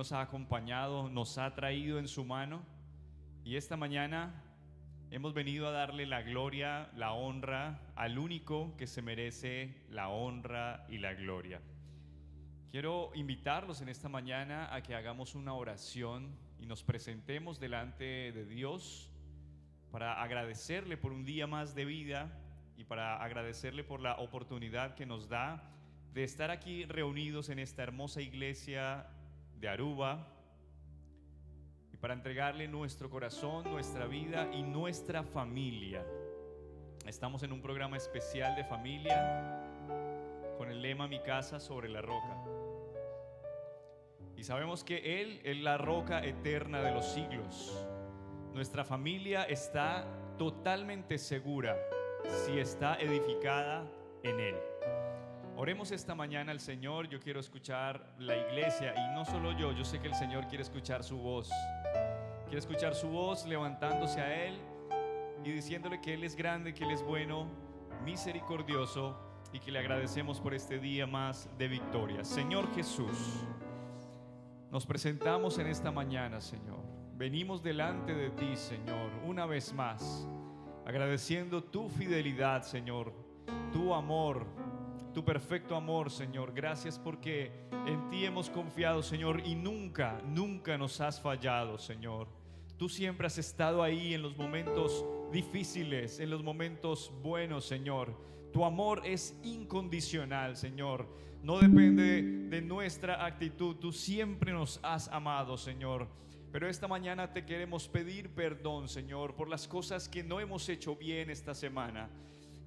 nos ha acompañado, nos ha traído en su mano, y esta mañana hemos venido a darle la gloria, la honra al único que se merece la honra y la gloria. Quiero invitarlos en esta mañana a que hagamos una oración y nos presentemos delante de Dios para agradecerle por un día más de vida y para agradecerle por la oportunidad que nos da de estar aquí reunidos en esta hermosa iglesia de Aruba, y para entregarle nuestro corazón, nuestra vida y nuestra familia. Estamos en un programa especial de familia con el lema Mi casa sobre la roca, y sabemos que Él es la roca eterna de los siglos. Nuestra familia está totalmente segura si está edificada en Él. Oremos esta mañana al Señor. Yo quiero escuchar la iglesia, y no solo yo sé que el Señor quiere escuchar su voz. Quiere escuchar su voz levantándose a Él y diciéndole que Él es grande, que Él es bueno, misericordioso, y que le agradecemos por este día más de victoria. Señor Jesús, nos presentamos en esta mañana, Señor. Venimos delante de ti, Señor, una vez más, agradeciendo tu fidelidad, Señor, tu amor, tu perfecto amor, Señor. Gracias porque en ti hemos confiado, Señor, y nunca nos has fallado, Señor. Tú siempre has estado ahí en los momentos difíciles, en los momentos buenos, Señor. Tu amor es incondicional, Señor. No depende de nuestra actitud. Tú siempre nos has amado, Señor. Pero esta mañana te queremos pedir perdón, Señor, por las cosas que no hemos hecho bien esta semana.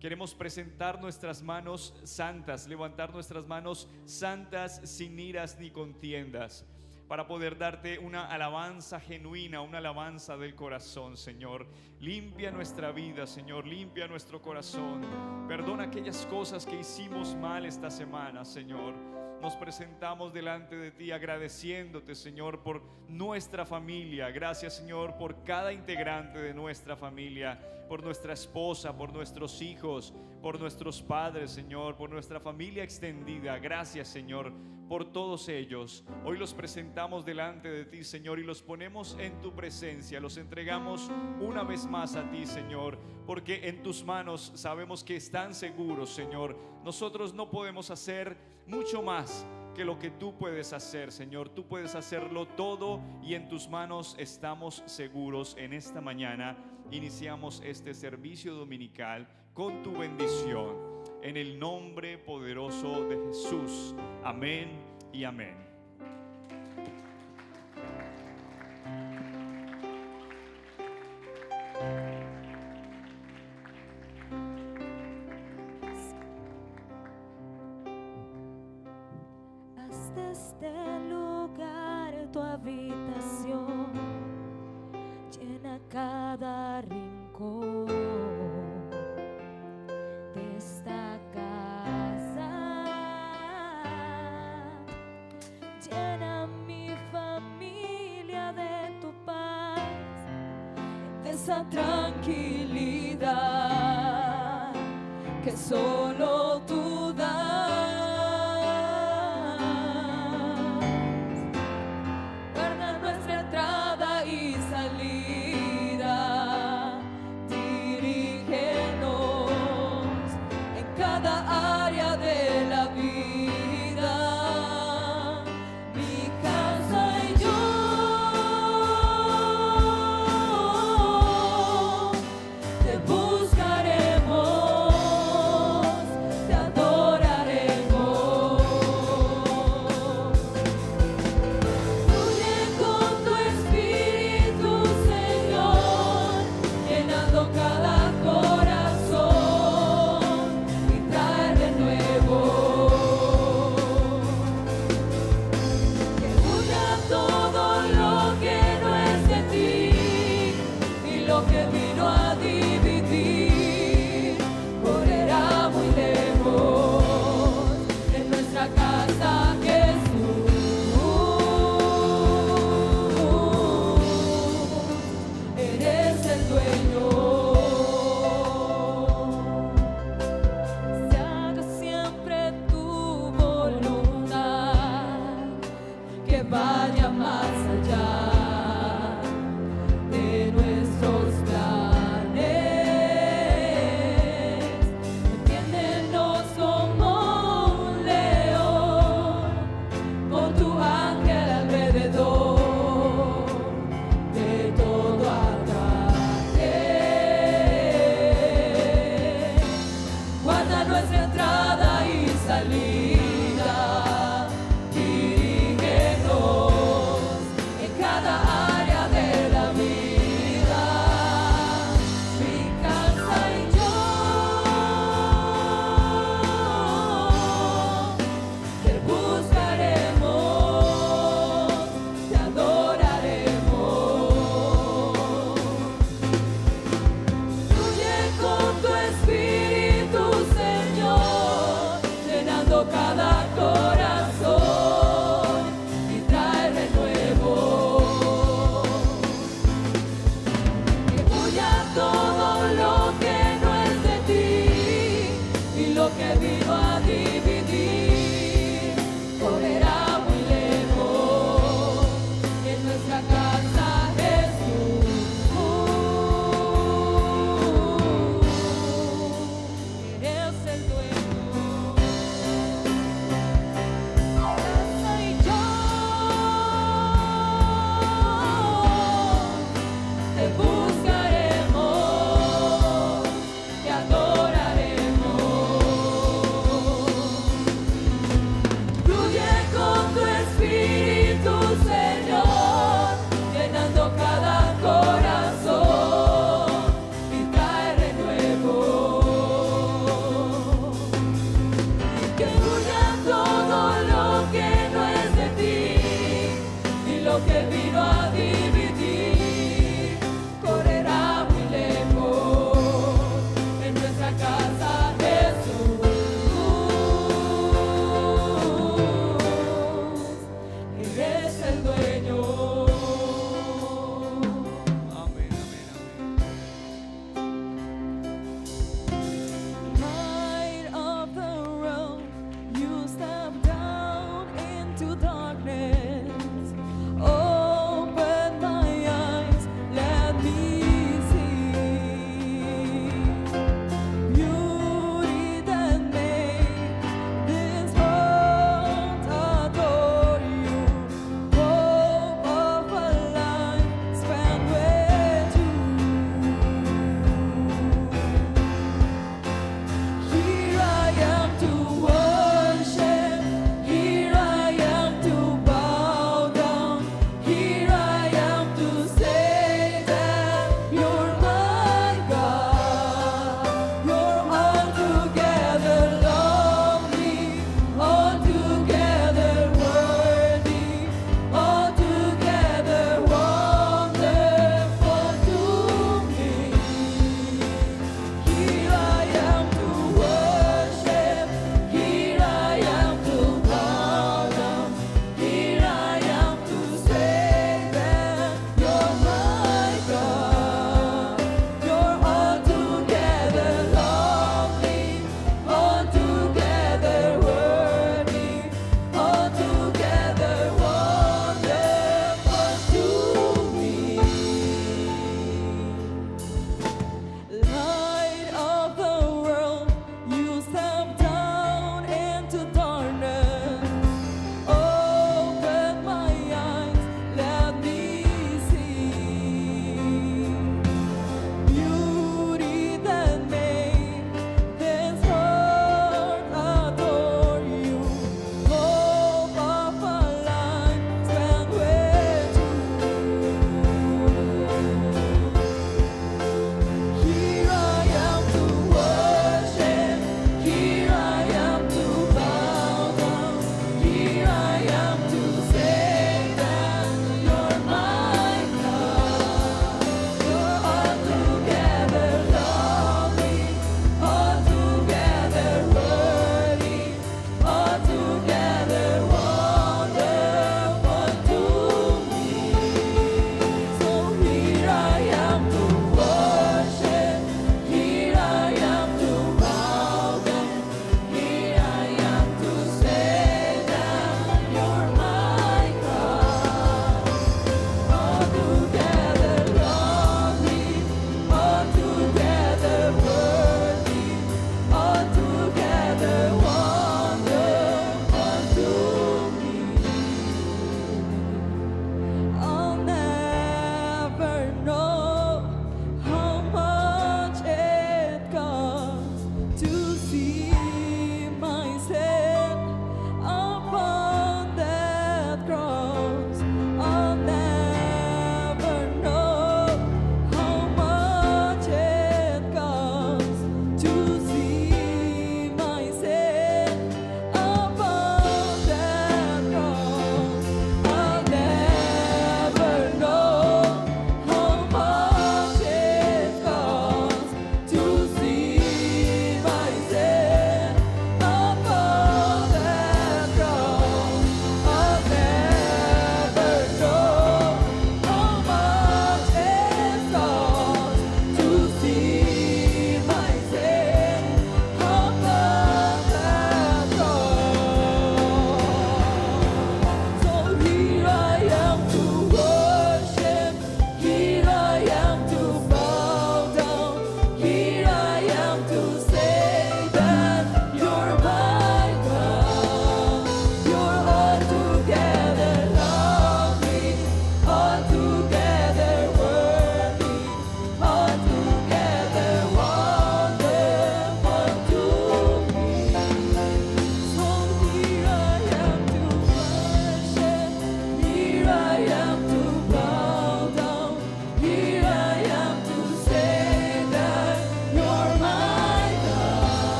Queremos presentar nuestras manos santas, levantar nuestras manos santas sin iras ni contiendas, para poder darte una alabanza genuina, una alabanza del corazón, Señor. Limpia nuestra vida, Señor, limpia nuestro corazón. Perdona aquellas cosas que hicimos mal esta semana, Señor. Nos presentamos delante de ti agradeciéndote, Señor, por nuestra familia. Gracias, Señor, por cada integrante de nuestra familia, por nuestra esposa, por nuestros hijos, por nuestros padres, Señor, por nuestra familia extendida. Gracias, Señor, por todos ellos. Hoy los presentamos delante de ti, Señor, y los ponemos en tu presencia. Los entregamos una vez más a ti, Señor, porque en tus manos sabemos que están seguros, Señor. Nosotros no podemos hacer mucho más que lo que tú puedes hacer, Señor. Tú puedes hacerlo todo, y en tus manos estamos seguros. En esta mañana iniciamos este servicio dominical con tu bendición, en el nombre poderoso de Jesús. Amén y amén. Haz de este lugar tu habitación, llena cada rincón de esta casa, llena mi familia de tu paz, de esa tranquilidad que solo tú das. Guarda nuestra entrada y salida, dirígenos en cada área de la vida. Mi casa y yo te buscaremos, te adoraremos.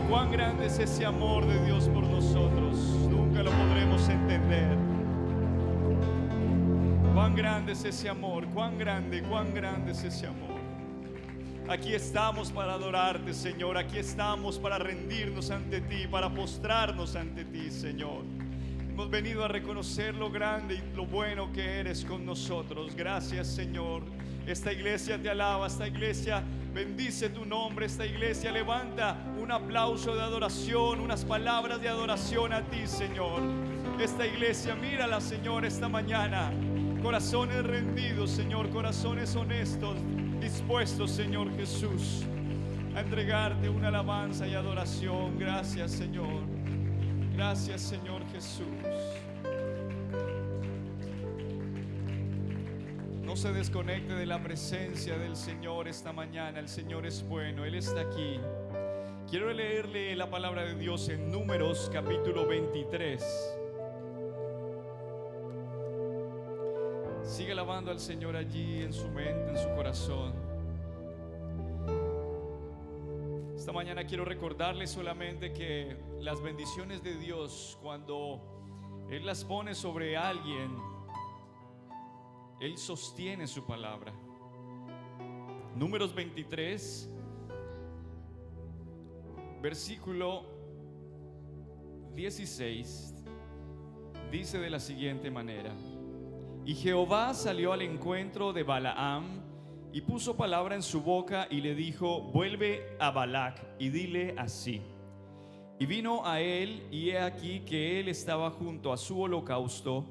cuán grande es ese amor de Dios por nosotros. Nunca lo podremos entender. Cuán grande es ese amor, cuán grande es ese amor. Aquí estamos para adorarte, Señor. Aquí estamos para rendirnos ante ti, para postrarnos ante ti, Señor. Hemos venido a reconocer lo grande y lo bueno que eres con nosotros. Gracias, Señor. Esta iglesia te alaba, esta iglesia bendice tu nombre, esta iglesia levanta un aplauso de adoración, unas palabras de adoración a ti, Señor. Esta iglesia, mírala, Señor, esta mañana. Corazones rendidos, Señor, corazones honestos, dispuestos, Señor Jesús, a entregarte una alabanza y adoración. Gracias, Señor. Gracias, Señor Jesús. No se desconecte de la presencia del Señor esta mañana. El Señor es bueno, Él está aquí. Quiero leerle la palabra de Dios en Números capítulo 23. Sigue alabando al Señor allí en su mente, en su corazón. Esta mañana quiero recordarles solamente que las bendiciones de Dios, cuando Él las pone sobre alguien, Él sostiene su palabra. Números 23, versículo 16, dice de la siguiente manera: y Jehová salió al encuentro de Balaam y puso palabra en su boca y le dijo: vuelve a Balac y dile así. Y vino a él, y he aquí que él estaba junto a su holocausto,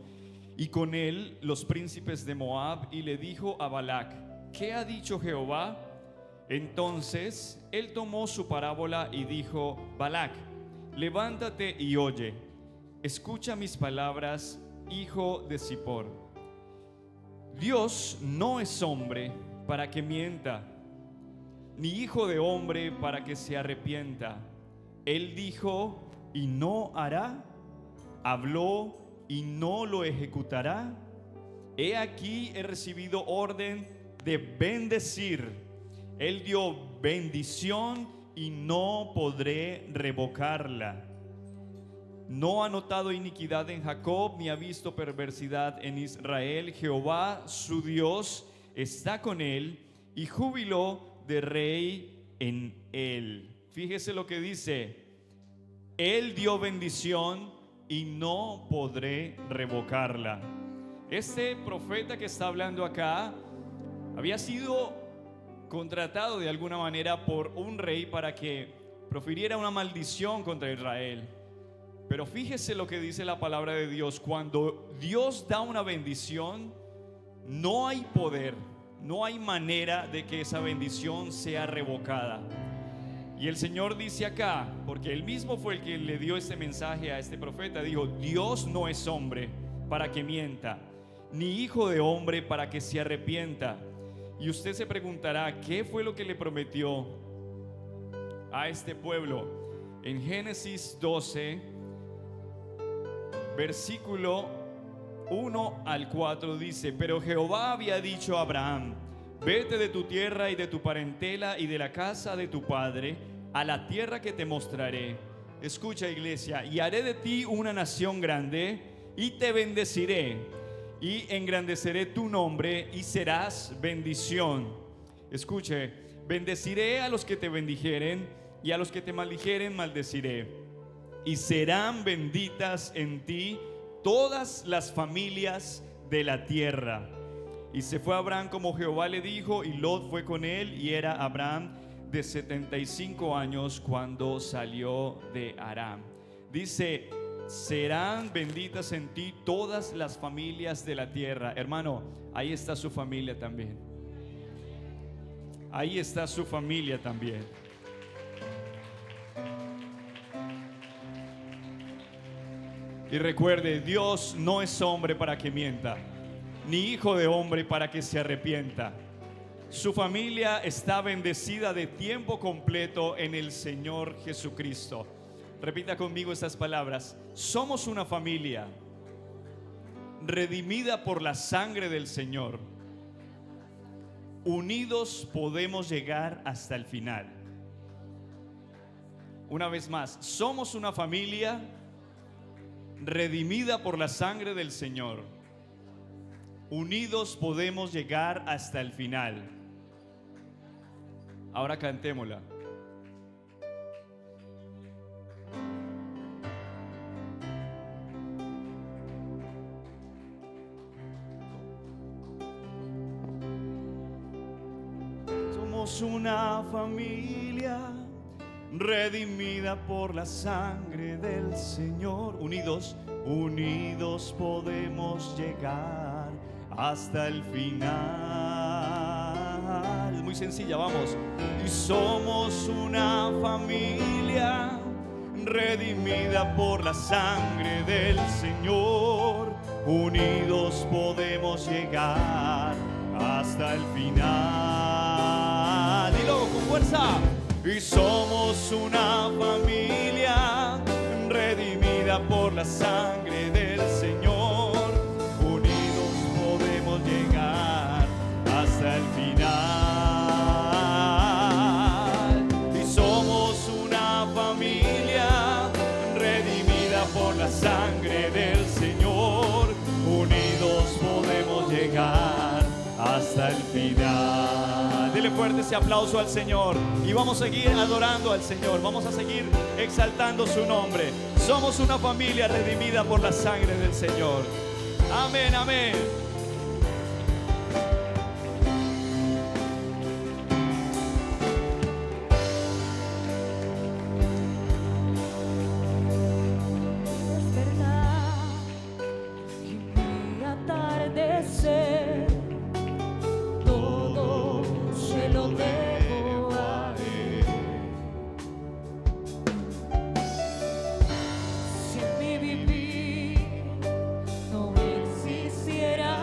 y con él los príncipes de Moab, y le dijo a Balac: ¿qué ha dicho Jehová? Entonces él tomó su parábola y dijo: Balac, levántate y oye, escucha mis palabras, hijo de Zippor. Dios no es hombre para que mienta, ni hijo de hombre para que se arrepienta. Él dijo y no hará, habló y no lo ejecutará. He aquí he recibido orden de bendecir. Él dio bendición y no podré revocarla. No ha notado iniquidad en Jacob, ni ha visto perversidad en Israel. Jehová su Dios está con él, y júbilo de rey en él. Fíjese lo que dice: Él dio bendición y no podré revocarla. Este profeta que está hablando acá había sido contratado de alguna manera por un rey para que profiriera una maldición contra Israel. Pero fíjese lo que dice la palabra de Dios: cuando Dios da una bendición, no hay poder, no hay manera de que esa bendición sea revocada. Y el Señor dice acá, porque Él mismo fue el que le dio este mensaje a este profeta, dijo: Dios no es hombre para que mienta, ni hijo de hombre para que se arrepienta. Y usted se preguntará, ¿qué fue lo que le prometió a este pueblo? En Génesis 12, versículo 1 al 4 dice: pero Jehová había dicho a Abraham: vete de tu tierra y de tu parentela y de la casa de tu padre a la tierra que te mostraré. Escucha, iglesia: y haré de ti una nación grande, y te bendeciré, y engrandeceré tu nombre, y serás bendición. Escuche: bendeciré a los que te bendijeren, y a los que te maldijeren maldeciré. Y serán benditas en ti todas las familias de la tierra. Y se fue Abraham como Jehová le dijo, y Lot fue con él, y era Abraham de 75 años cuando salió de Aram. Dice: serán benditas en ti todas las familias de la tierra. Hermano, ahí está su familia también. Ahí está su familia también. Y recuerde, Dios no es hombre para que mienta, ni hijo de hombre para que se arrepienta. Su familia está bendecida de tiempo completo en el Señor Jesucristo. Repita conmigo estas palabras: somos una familia redimida por la sangre del Señor. Unidos podemos llegar hasta el final. Una vez más, somos una familia redimida por la sangre del Señor. Unidos podemos llegar hasta el final. Ahora cantémosla. Somos una familia redimida por la sangre del Señor. Unidos, unidos podemos llegar hasta el final. Es muy sencilla, vamos. Y somos una familia redimida por la sangre del Señor. Unidos podemos llegar hasta el final. Dilo con fuerza. Y somos una familia redimida por la sangre del Señor. Unidos podemos llegar hasta el final. Y somos una familia redimida por la sangre del Señor. Unidos podemos llegar hasta el final. Dele fuerte ese aplauso al Señor y vamos a seguir adorando al Señor. Vamos a seguir exaltando su nombre. Somos una familia redimida por la sangre del Señor. Amén, amén. Es verdad que mi atardecer todo se lo debo a Él. Si en mi vivir no existiera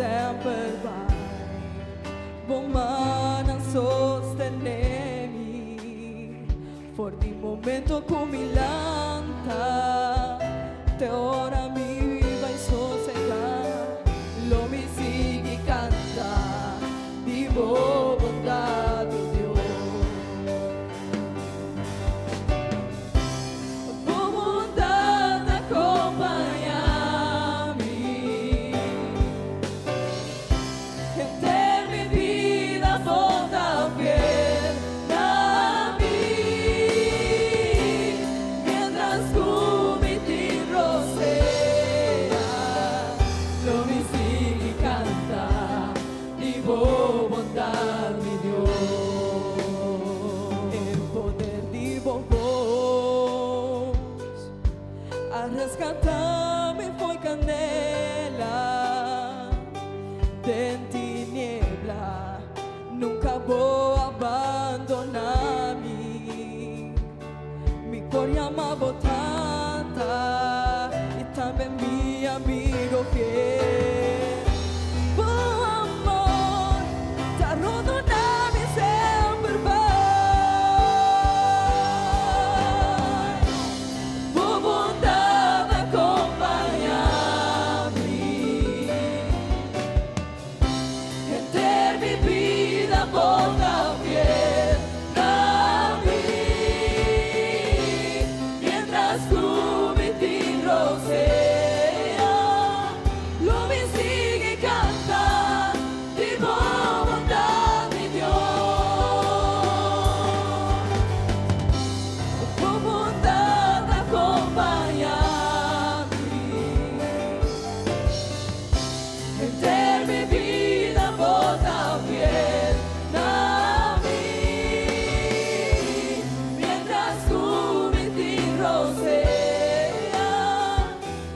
semperbai, buoman sostenemi, for di momento cumilanta, te ora mi vai sossegar, lo mi sighi canta, di bondad de Dios. Bondad acompañami, en mi vida toda fiel a mí, mientras tú mi tiro sea, lo mi sigue canta, digo bondad mi Dios, el poder divo vos, a rescatarme fue candela, de tiniebla, nunca voy a abandonarme, mi cor amaba tanta, y también mi amigo fiel. Oh amor, te rodonami sempre vai, por bondad acompañami, en ter mi vida toda fiel a mí, mientras tú mi tiro sea, lo mi sigue canta, di bondad mi Dios, por bondad acompañami, en ter mi vida toda fiel a mí, mientras tú mi tiro sea,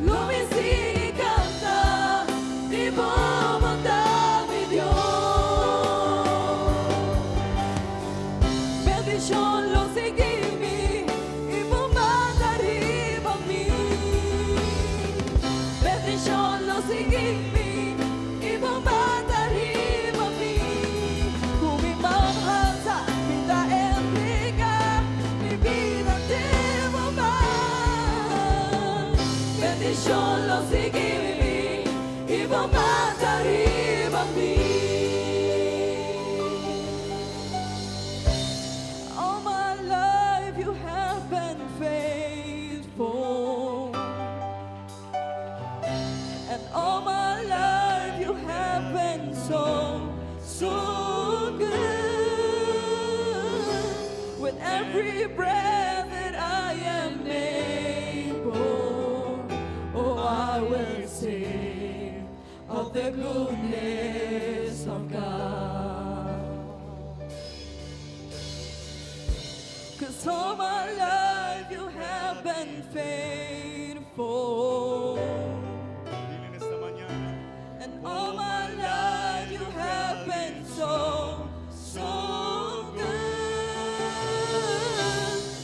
lo mi sigue canta, di bondad mi Dios. Bendición lo seguimi y bondad arriba a mí. Bendición lo seguimi y bondad arriba a mí. Con mi mananza, vida entrega, mi vida te bondad. Bendición lo seguimi y bondad arriba a mí. All my life you have been faithful, and all my life you have been so good. With every breath that I am able, oh I will sing of the goodness of God. 'Cause all my life you have been faithful, Dile en esta mañana. and all my life you have been so good.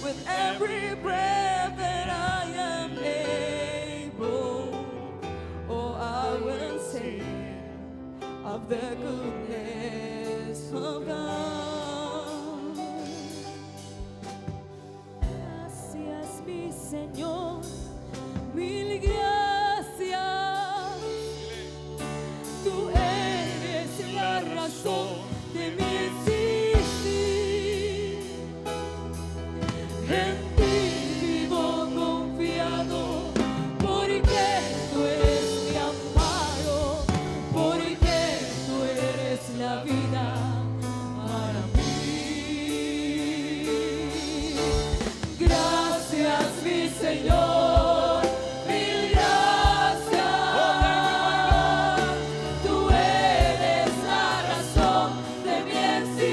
With every breath that I am able, oh I will sing of the goodness of God. Gracias mi Señor, mil gracias. Tú eres la razón de mi existir. En ti vivo confiado, porque tú eres mi amparo, porque tú eres la vida para mí. Gracias mi Señor, mil gracias. Tú eres la razón de mi existir.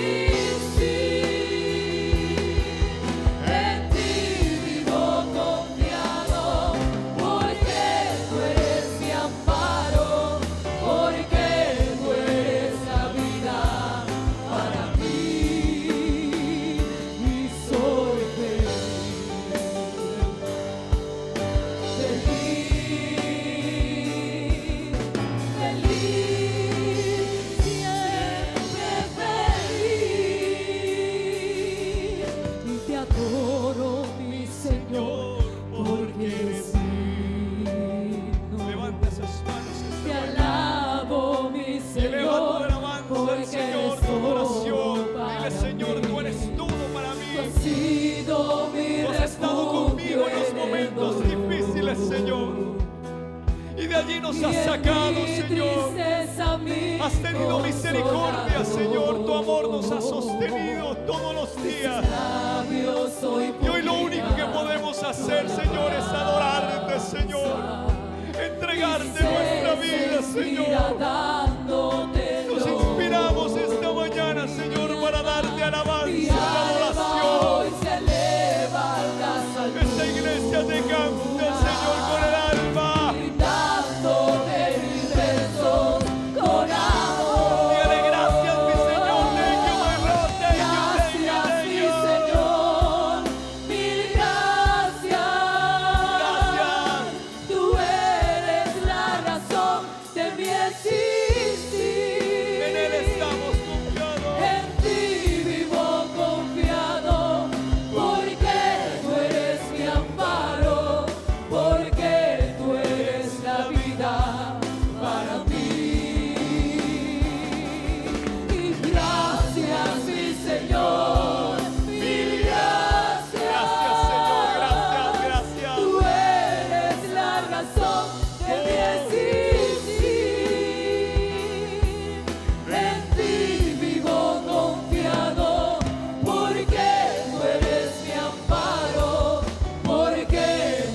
nos has sacado, Señor. Has tenido misericordia, Señor. Tu amor nos ha sostenido todos los días. Y hoy lo único que podemos hacer, Señor, es adorarte, Señor. Entregarte nuestra vida, Señor. Nos inspiramos esta mañana, Señor, para darte alabanza y adoración. Esta iglesia te canta, Señor, con el alma. Dile gracias, mi Señor. Thank you, my Lord. Thank you, thank you, thank you. Gracias. Tú eres la razón de mi existir. En Él estamos confiados. En ti vivo confiado, porque tú eres mi amparo, porque tú eres la vida para mí. Y gracias, mi Señor, mil gracias. Gracias, Señor. Gracias, gracias. Tú eres la razón de mi existir. En ti vivo confiado, porque tú eres mi amparo, porque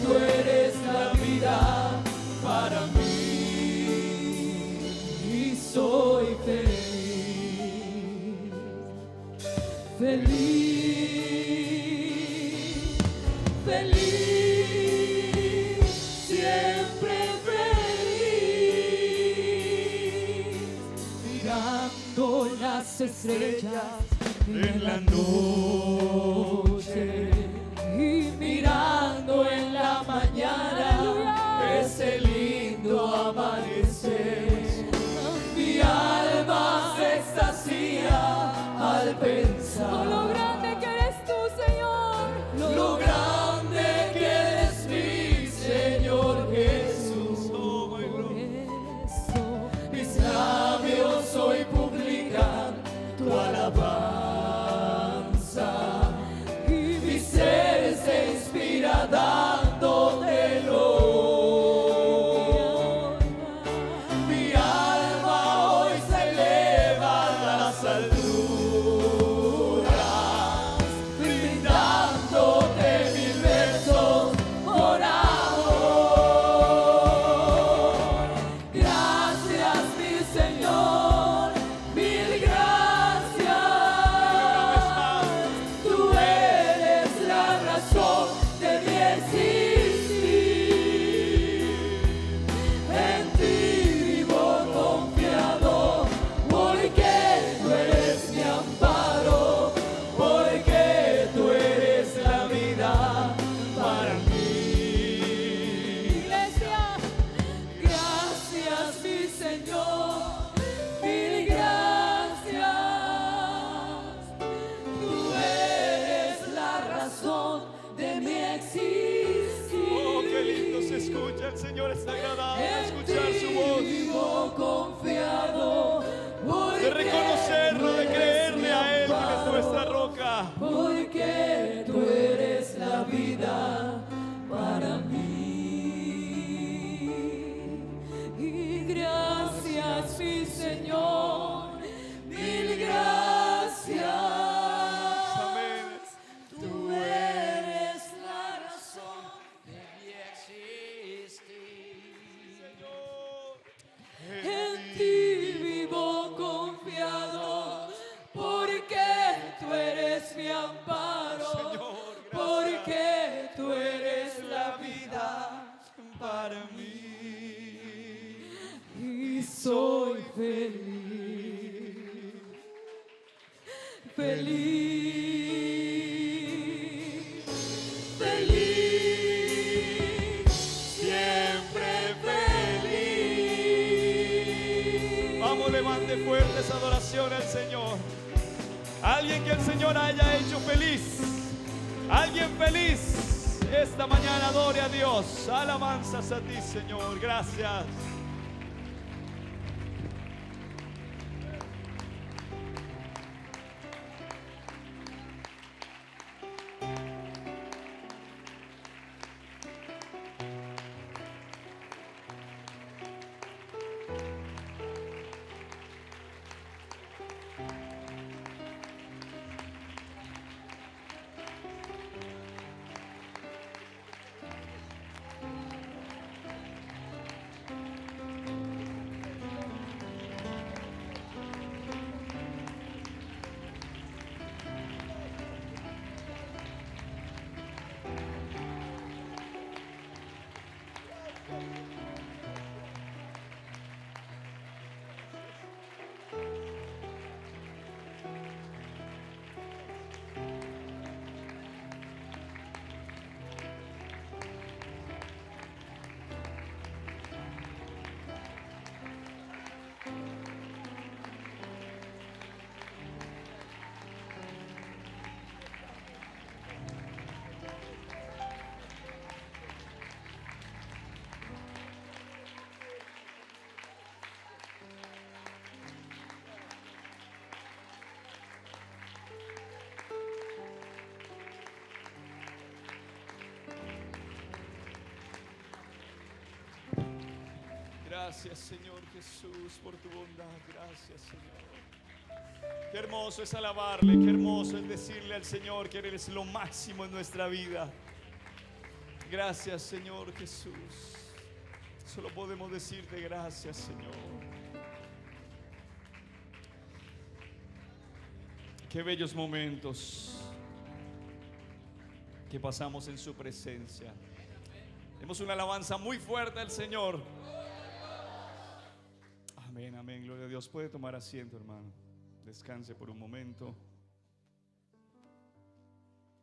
tú eres la vida para mí. Y soy feliz, feliz, siempre feliz, mirando las estrellas en la noche y mirando en la mañana ese lindo amanecer. Mi alma se extasía al pensar lo grande que eres tú, Señor, lo grande que eres mi Señor Jesús. Oh, my Por Lord. eso mis labios hoy publican tu alabanza y mi ser se inspira dándotelo. Mi alma hoy se eleva a las alturas, brindándote mil versos por amor. Gracias, mi Señor, mil gracias. Tú eres la razón de mi existir. En ti vivo confiado, porque tú eres mi amparo, porque tú eres la vida para mí. Iglesia, gracias, mi Señor, mil gracias. Tú eres la razón de mi existir. Oh, qué lindo se escucha. El Señor es agradable En escuchar ti su voz. vivo confiado, De porque reconocerlo, de tú eres creerle mi a Él, que Él es amparo, nuestra roca. porque tú eres la vida para mí. Y gracias, mi Señor, mil gracias. Amén. Tú eres la razón de mi existir. En ti vivo confiado, porque tú eres mi amparo, Señor, gracias. porque tú eres la vida Para mí. y soy feliz, feliz, feliz, siempre feliz. Vamos, levante fuerte esa adoración al Señor. Alguien que el Señor haya hecho feliz. Alguien feliz. Esta mañana adore a Dios. Alabanzas a ti, Señor. Gracias. Gracias, Señor Jesús, por tu bondad. Gracias, Señor. Qué hermoso es alabarle, qué hermoso es decirle al Señor que eres lo máximo en nuestra vida. Gracias, Señor Jesús. Solo podemos decirte gracias, Señor. Qué bellos momentos que pasamos en su presencia. Tenemos una alabanza muy fuerte al Señor. Amén, amén, gloria a Dios. Puede tomar asiento, hermano. Descanse por un momento.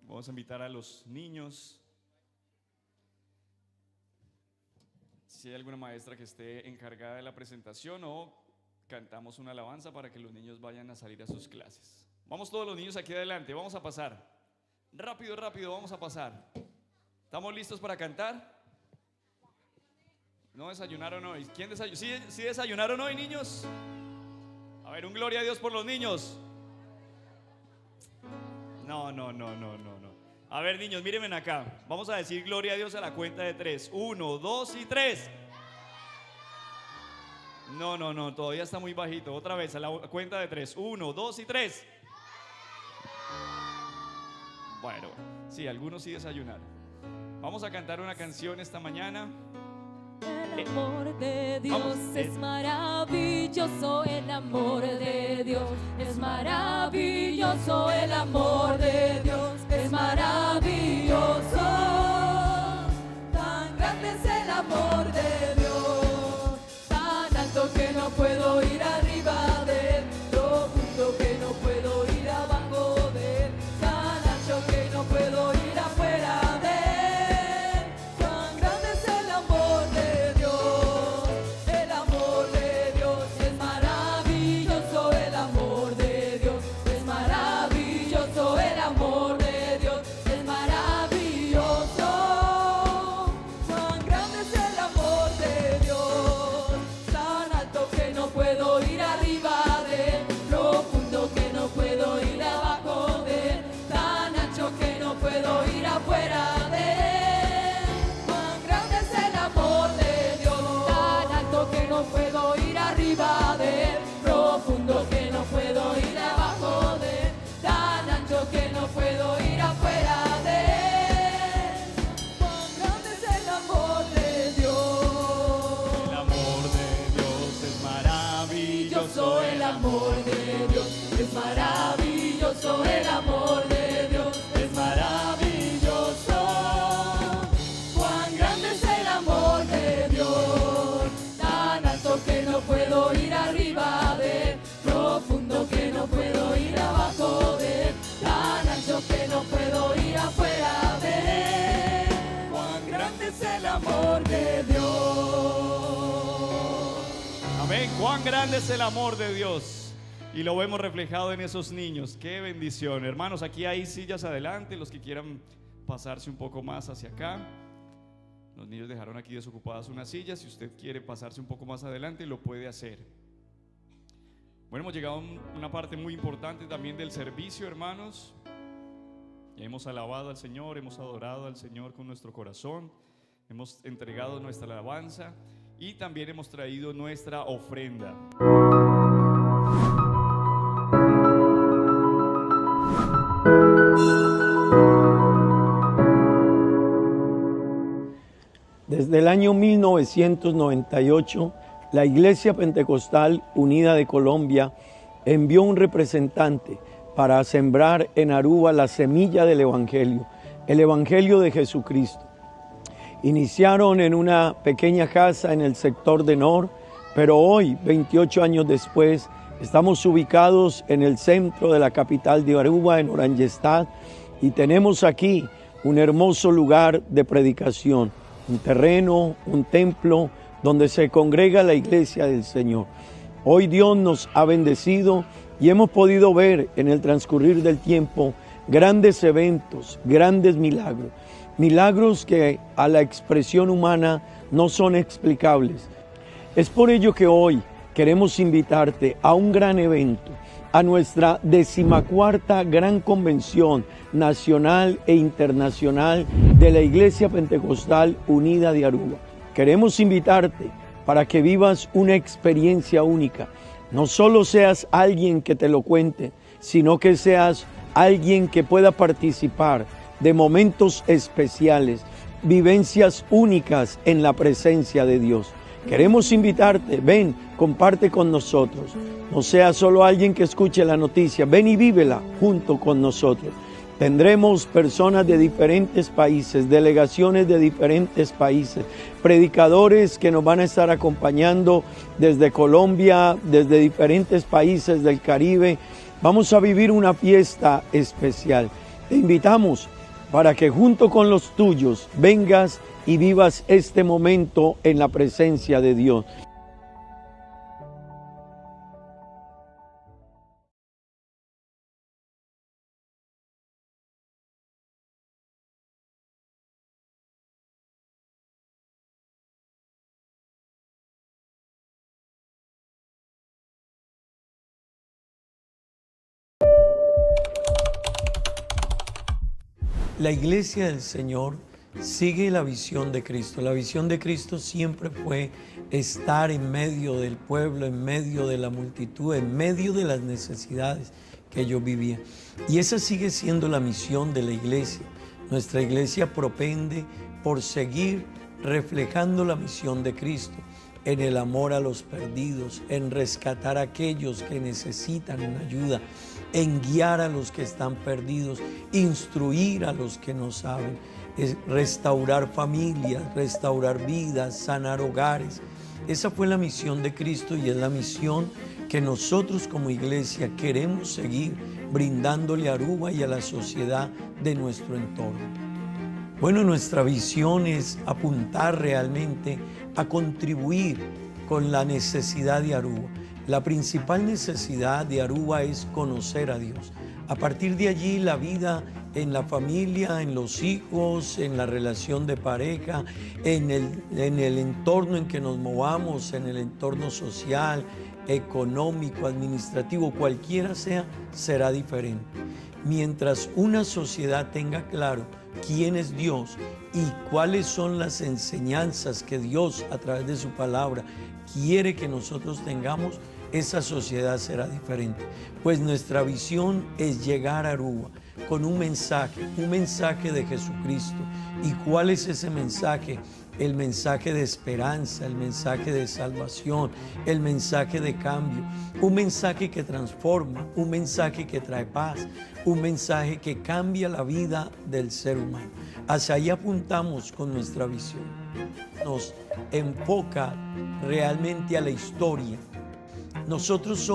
Vamos a invitar a los niños. Si hay alguna maestra que esté encargada de la presentación, o cantamos una alabanza para que los niños vayan a salir a sus clases. Vamos todos los niños aquí adelante, vamos a pasar. Rápido, rápido, vamos a pasar. ¿Estamos listos para cantar? ¿No desayunaron hoy? ¿Quién desayunó? ¿Sí desayunaron hoy, niños? A ver, un gloria a Dios por los niños. No. A ver, niños, mírenme acá. Vamos a decir gloria a Dios a la cuenta de 3. 1, 2 y 3. No, todavía está muy bajito. Otra vez, a la cuenta de 3. 1, 2 y 3. Bueno, sí, algunos sí desayunaron. Vamos a cantar una canción esta mañana. El amor de Dios es maravilloso, el amor de Dios es maravilloso, el amor de Dios es maravilloso. Tan grande es el amor de Dios, tan alto que no puedo ir arriba de él, profundo que no puedo ir abajo de él, tan ancho que no puedo ir afuera de él. El amor de Dios es maravilloso, el amor de Dios es maravilloso. Cuán grande es el amor de Dios, tan alto que no puedo ir arriba de él, profundo que no puedo ir abajo de él, tan ancho que no puedo ir afuera de él. Cuán grande es el amor de Dios. Amén. Cuán grande es el amor de Dios. Y lo vemos reflejado en esos niños. Qué bendición. Hermanos, aquí hay sillas adelante. Los que quieran pasarse un poco más hacia acá. Los niños dejaron aquí desocupadas unas sillas. Si usted quiere pasarse un poco más adelante, lo puede hacer. Bueno, hemos llegado a una parte muy importante también del servicio, hermanos. Hemos alabado al Señor, hemos adorado al Señor con nuestro corazón. Hemos entregado nuestra alabanza. Y también hemos traído nuestra ofrenda. Desde el año 1998, la Iglesia Pentecostal Unida de Colombia envió un representante para sembrar en Aruba la semilla del Evangelio, el Evangelio de Jesucristo. Iniciaron en una pequeña casa en el sector de Nor, pero hoy, 28 años después, estamos ubicados en el centro de la capital de Aruba, en Orangestad, y tenemos aquí un hermoso lugar de predicación, un terreno, un templo donde se congrega la iglesia del Señor. Hoy Dios nos ha bendecido y hemos podido ver en el transcurrir del tiempo grandes eventos, grandes milagros. Milagros que a la expresión humana no son explicables. Es por ello que hoy queremos invitarte a un gran evento, a nuestra 14ª Gran Convención Nacional e Internacional de la Iglesia Pentecostal Unida de Aruba. Queremos invitarte para que vivas una experiencia única. No solo seas alguien que te lo cuente, sino que seas alguien que pueda participar de momentos especiales, vivencias únicas en la presencia de Dios. Queremos invitarte, ven, comparte con nosotros. No seas solo alguien que escuche la noticia, ven y vívela junto con nosotros. Tendremos personas de diferentes países, delegaciones de diferentes países, predicadores que nos van a estar acompañando desde Colombia, desde diferentes países del Caribe. Vamos a vivir una fiesta especial. Te invitamos para que junto con los tuyos vengas y vivas este momento en la presencia de Dios. La iglesia del Señor sigue la visión de Cristo. La visión de Cristo siempre fue estar en medio del pueblo, en medio de la multitud, en medio de las necesidades que ellos vivían. Y esa sigue siendo la misión de la iglesia. Nuestra iglesia propende por seguir reflejando la misión de Cristo en el amor a los perdidos, en rescatar a aquellos que necesitan ayuda, en guiar a los que están perdidos, instruir a los que no saben, restaurar familias, restaurar vidas, sanar hogares. Esa fue la misión de Cristo y es la misión que nosotros como iglesia queremos seguir brindándole a Aruba y a la sociedad de nuestro entorno. Bueno, nuestra visión es apuntar realmente a contribuir con la necesidad de Aruba. La principal necesidad de Aruba es conocer a Dios. A partir de allí, la vida en la familia, en los hijos, en la relación de pareja, en el entorno en que nos movamos, en el entorno social, económico, administrativo, cualquiera sea, será diferente. Mientras una sociedad tenga claro quién es Dios y cuáles son las enseñanzas que Dios a través de su palabra quiere que nosotros tengamos, esa sociedad será diferente. Pues nuestra visión es llegar a Aruba con un mensaje de Jesucristo. ¿Y cuál es ese mensaje? El mensaje de esperanza, el mensaje de salvación, el mensaje de cambio, un mensaje que transforma, un mensaje que trae paz, un mensaje que cambia la vida del ser humano. Hacia ahí apuntamos con nuestra visión. Nos enfoca realmente a la historia. Nosotros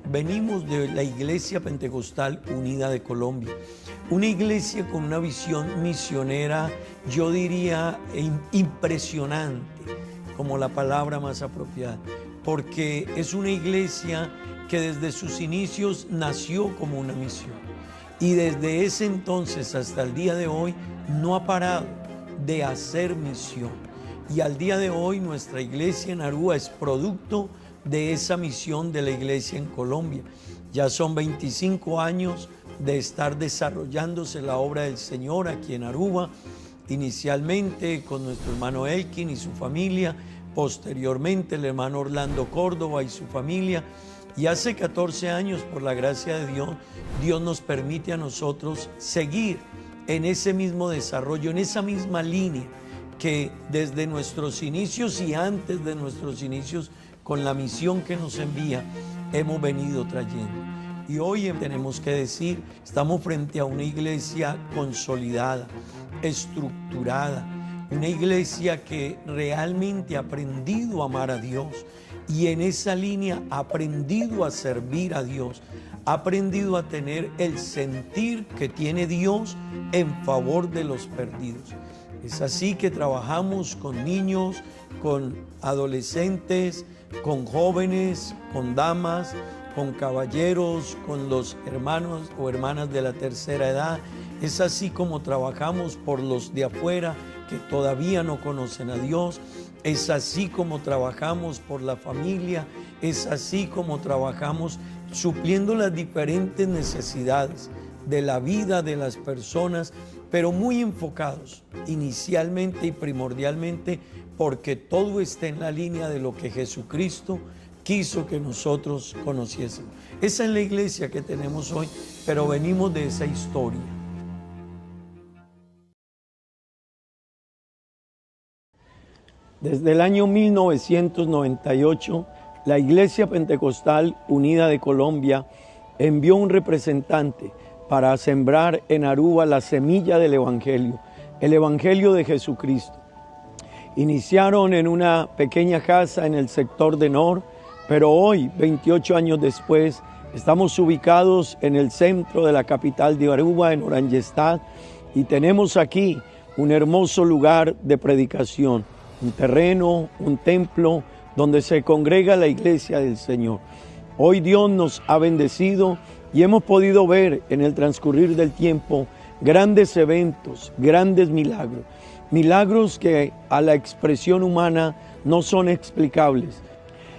venimos de la Iglesia Pentecostal Unida de Colombia, una iglesia con una visión misionera, yo diría impresionante, como la palabra más apropiada, porque es una iglesia que desde sus inicios nació como una misión y desde ese entonces hasta el día de hoy no ha parado de hacer misión. Y al día de hoy nuestra iglesia en Aruba es producto de esa misión de la iglesia en Colombia. Ya son 25 años de estar desarrollándose la obra del Señor aquí en Aruba, inicialmente con nuestro hermano Elkin y su familia, posteriormente el hermano Orlando Córdoba y su familia, y hace 14 años, por la gracia de Dios, Dios nos permite a nosotros seguir en ese mismo desarrollo, en esa misma línea que desde nuestros inicios y antes de nuestros inicios, con la misión que nos envía, hemos venido trayendo. Y hoy tenemos que decir, estamos frente a una iglesia consolidada, estructurada, una iglesia que realmente ha aprendido a amar a Dios y en esa línea ha aprendido a servir a Dios, ha aprendido a tener el sentir que tiene Dios en favor de los perdidos. Es así que trabajamos con niños, con adolescentes, con jóvenes, con damas, con caballeros, con los hermanos o hermanas de la tercera edad. Es así como trabajamos por los de afuera que todavía no conocen a Dios. Es así como trabajamos por la familia. Es así como trabajamos supliendo las diferentes necesidades de la vida de las personas, pero muy enfocados inicialmente y primordialmente porque todo está en la línea de lo que Jesucristo quiso que nosotros conociésemos. Esa es la iglesia que tenemos hoy, pero venimos de esa historia. Desde el año 1998, la Iglesia Pentecostal Unida de Colombia envió un representante para sembrar en Aruba la semilla del Evangelio, el Evangelio de Jesucristo. Iniciaron en una pequeña casa en el sector de Nor, pero hoy, 28 años después, estamos ubicados en el centro de la capital de Aruba, en Orangestad, y tenemos aquí un hermoso lugar de predicación, un terreno, un templo donde se congrega la iglesia del Señor. Hoy Dios nos ha bendecido y hemos podido ver en el transcurrir del tiempo grandes eventos, grandes milagros, milagros que a la expresión humana no son explicables.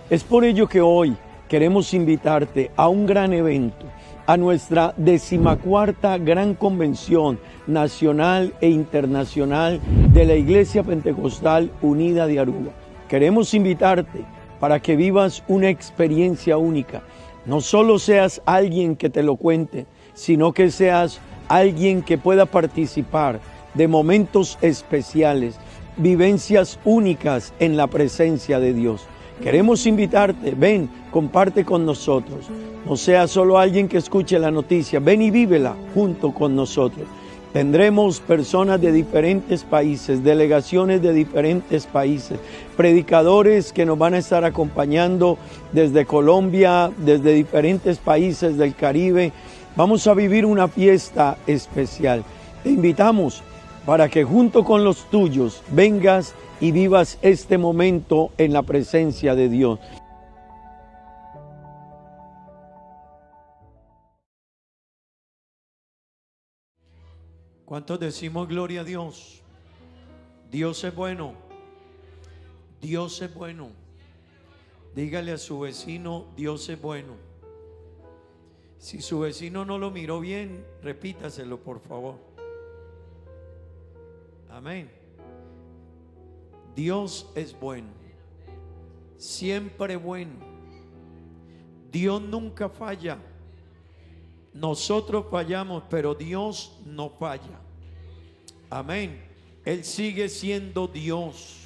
Es por ello que hoy queremos invitarte a un gran evento, a nuestra 14ª Gran Convención Nacional e Internacional de la Iglesia Pentecostal Unida de Aruba. Queremos invitarte para que vivas una experiencia única. No solo seas alguien que te lo cuente, sino que seas alguien que pueda participar de momentos especiales, vivencias únicas en la presencia de Dios. Queremos invitarte, ven, comparte con nosotros. No seas solo alguien que escuche la noticia, ven y vívela junto con nosotros. Tendremos personas de diferentes países, delegaciones de diferentes países, predicadores que nos van a estar acompañando desde Colombia, desde diferentes países del Caribe. Vamos a vivir una fiesta especial. Te invitamos para que junto con los tuyos vengas y vivas este momento en la presencia de Dios. ¿Cuántos decimos gloria a Dios? Dios es bueno. Dios es bueno. Dígale a su vecino, Dios es bueno. Si su vecino no lo miró bien, repítaselo por favor. Amén. Dios es bueno, siempre bueno. Dios nunca falla. Nosotros fallamos, pero Dios no falla. Amén. Él sigue siendo Dios.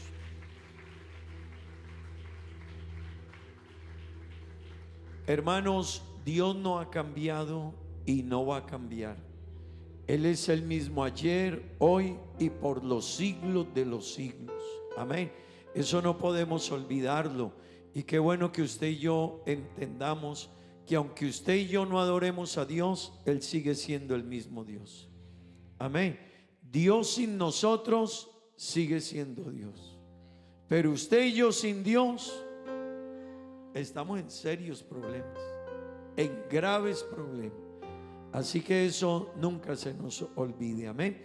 Hermanos, Dios no ha cambiado y no va a cambiar. Él es el mismo ayer, hoy y por los siglos de los siglos. Amén. Eso no podemos olvidarlo. Y qué bueno que usted y yo entendamos que aunque usted y yo no adoremos a Dios, Él sigue siendo el mismo Dios. Amén. Dios sin nosotros sigue siendo Dios. Pero usted y yo sin Dios estamos en serios problemas, en graves problemas. Así que eso nunca se nos olvide. Amén.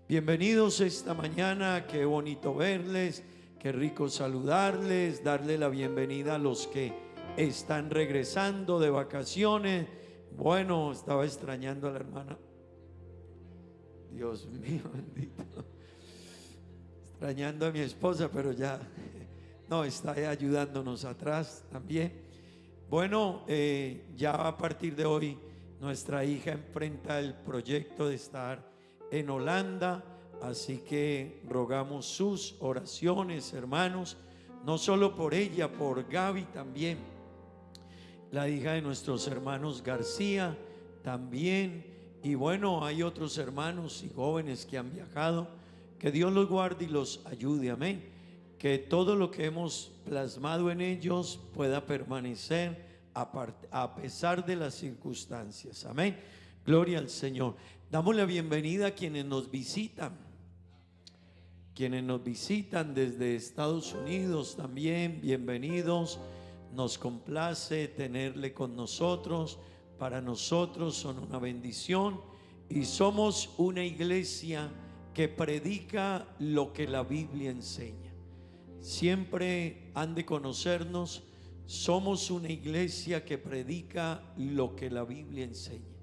Bienvenidos esta mañana, qué bonito verles, qué rico saludarles, darle la bienvenida a los que están regresando de vacaciones. Bueno, estaba extrañando a la hermana. Dios mío, bendito. Extrañando a mi esposa, pero ya no, está ayudándonos atrás también. Bueno, ya a partir de hoy nuestra hija enfrenta el proyecto de estar en Holanda, así que rogamos sus oraciones, hermanos, no solo por ella, por Gaby también, la hija de nuestros hermanos García también. Y bueno, hay otros hermanos y jóvenes que han viajado. Que Dios los guarde y los ayude, amén. Que todo lo que hemos plasmado en ellos pueda permanecer a pesar de las circunstancias, amén. Gloria al Señor. Damos la bienvenida a quienes nos visitan desde Estados Unidos también, bienvenidos. Nos complace tenerle con nosotros. Para nosotros son una bendición y somos una iglesia que predica lo que la Biblia enseña. Siempre han de conocernos, somos una iglesia que predica lo que la Biblia enseña.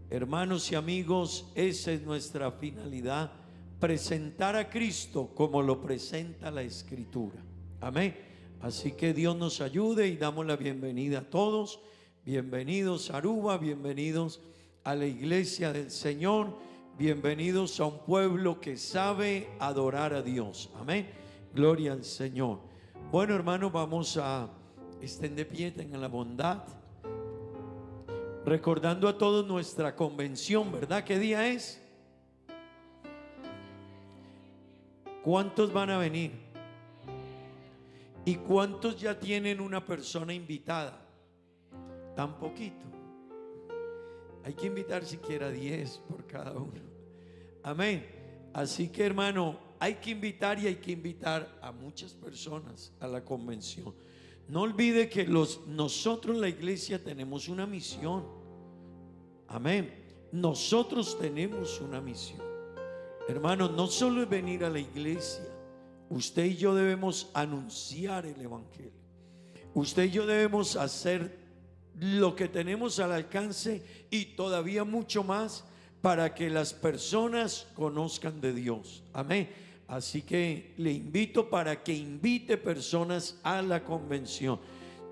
Hermanos y amigos, esa es nuestra finalidad, presentar a Cristo como lo presenta la Escritura. Amén. Así que Dios nos ayude y damos la bienvenida a todos. Bienvenidos a Aruba, bienvenidos a la iglesia del Señor, bienvenidos a un pueblo que sabe adorar a Dios. Amén. Gloria al Señor. Bueno, hermanos, vamos a estén de pie, tengan la bondad. Recordando a todos nuestra convención, ¿verdad? ¿Qué día es? ¿Cuántos van a venir? ¿Y cuántos ya tienen una persona invitada? Tan poquito. Hay que invitar siquiera 10 por cada uno. Amén. Así que, hermano, hay que invitar y hay que invitar a muchas personas a la convención. No olvide que nosotros, la iglesia, tenemos una misión. Amén. Nosotros tenemos una misión. Hermano, no solo es venir a la iglesia. Usted y yo debemos anunciar el evangelio. Usted y yo debemos hacer lo que tenemos al alcance y todavía mucho más para que las personas conozcan de Dios. Amén. Así que le invito para que invite personas a la convención.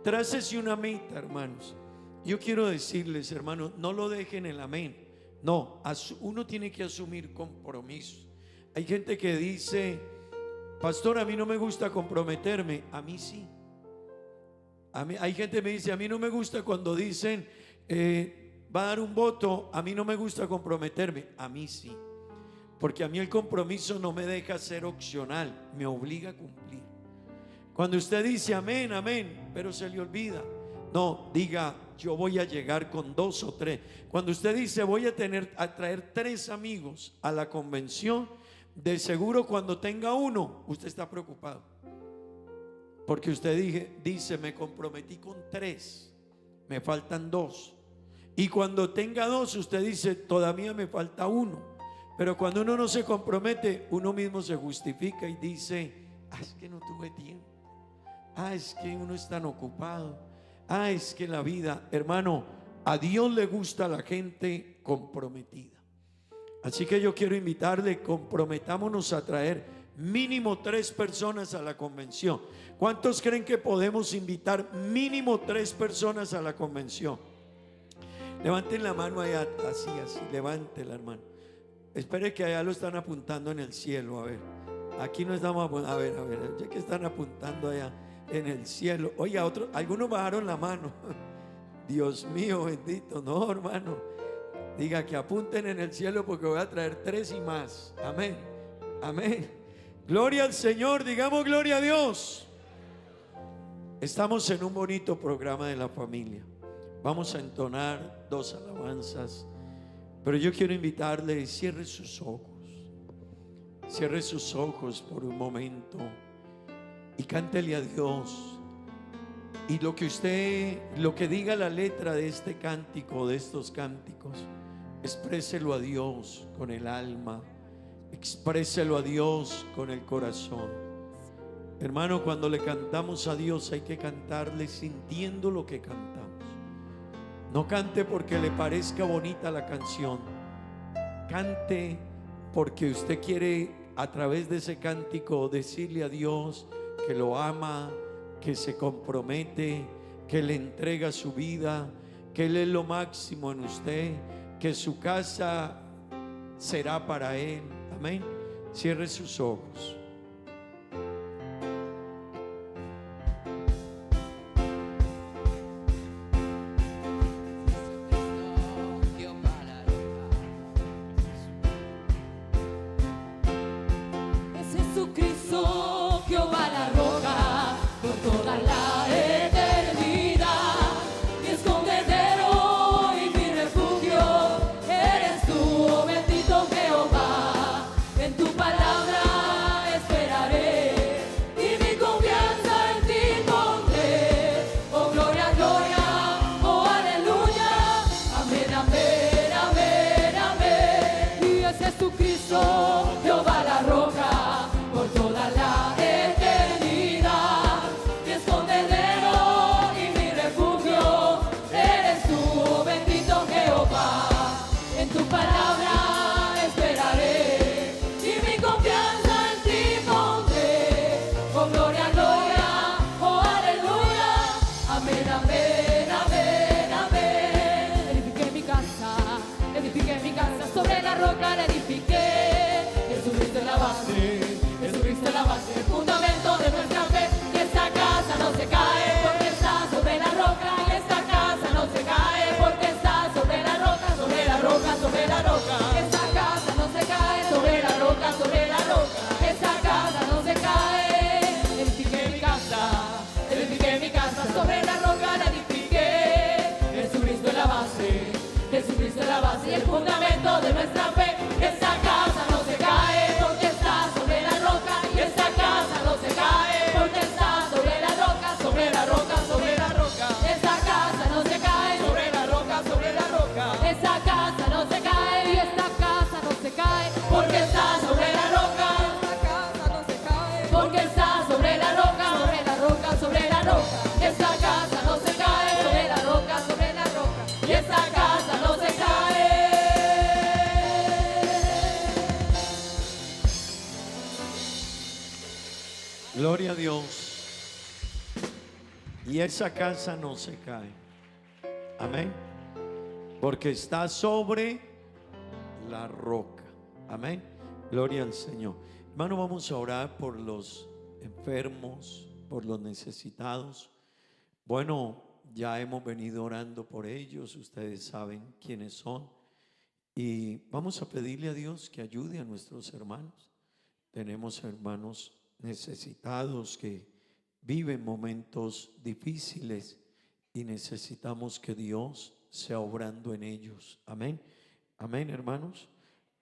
Trácese una meta, hermanos. Yo quiero decirles, hermanos, no lo dejen en el amén. No, uno tiene que asumir compromisos. Hay gente que dice: pastor, a mí no me gusta comprometerme. A mí sí. Hay gente que me dice: a mí no me gusta cuando dicen va a dar un voto. A mí no me gusta comprometerme. A mí sí. Porque a mí el compromiso no me deja ser opcional, me obliga a cumplir. Cuando usted dice amén, amén, pero se le olvida, no, diga: yo voy a llegar con 2 o 3. Cuando usted dice voy a traer 3 amigos a la convención, de seguro cuando tenga uno, usted está preocupado. Porque usted dice me comprometí con 3, me faltan 2. Y cuando tenga 2, usted dice todavía me falta 1. Pero cuando uno no se compromete, uno mismo se justifica y dice: es que no tuve tiempo. Es que uno es tan ocupado. Es que la vida, hermano, a Dios le gusta la gente comprometida. Así que yo quiero invitarle, comprometámonos a traer mínimo 3 personas a la convención. ¿Cuántos creen que podemos invitar mínimo 3 personas a la convención? Levanten la mano allá, así, levántela, hermano. Espere que allá lo están apuntando en el cielo. A ver, aquí no estamos a ver, ya que están apuntando allá en el cielo. Oye, algunos bajaron la mano. Dios mío, bendito. No, hermano, diga que apunten en el cielo, porque voy a traer 3 y más. Amén, amén. Gloria al Señor, digamos gloria a Dios. Estamos en un bonito programa de la familia. Vamos a entonar 2 alabanzas. Pero yo quiero invitarle: cierre sus ojos por un momento y cántele a Dios. Y lo que diga la letra de este cántico, de estos cánticos, expréselo a Dios con el alma, expréselo a Dios con el corazón. Hermano, cuando le cantamos a Dios hay que cantarle sintiendo lo que cantamos. No cante porque le parezca bonita la canción. Cante porque usted quiere, a través de ese cántico, decirle a Dios que lo ama, que se compromete, que le entrega su vida, que Él es lo máximo en usted, que su casa será para Él. Amén. Cierre sus ojos. En tu palabra y esa casa no se cae. Amén. Porque está sobre la roca. Amén. Gloria al Señor. Hermano, vamos a orar por los enfermos, por los necesitados. Bueno, ya hemos venido orando por ellos. Ustedes saben quiénes son. Y vamos a pedirle a Dios que ayude a nuestros hermanos. Tenemos hermanos necesitados que viven momentos difíciles y necesitamos que Dios sea obrando en ellos. Amén. Amén, hermanos.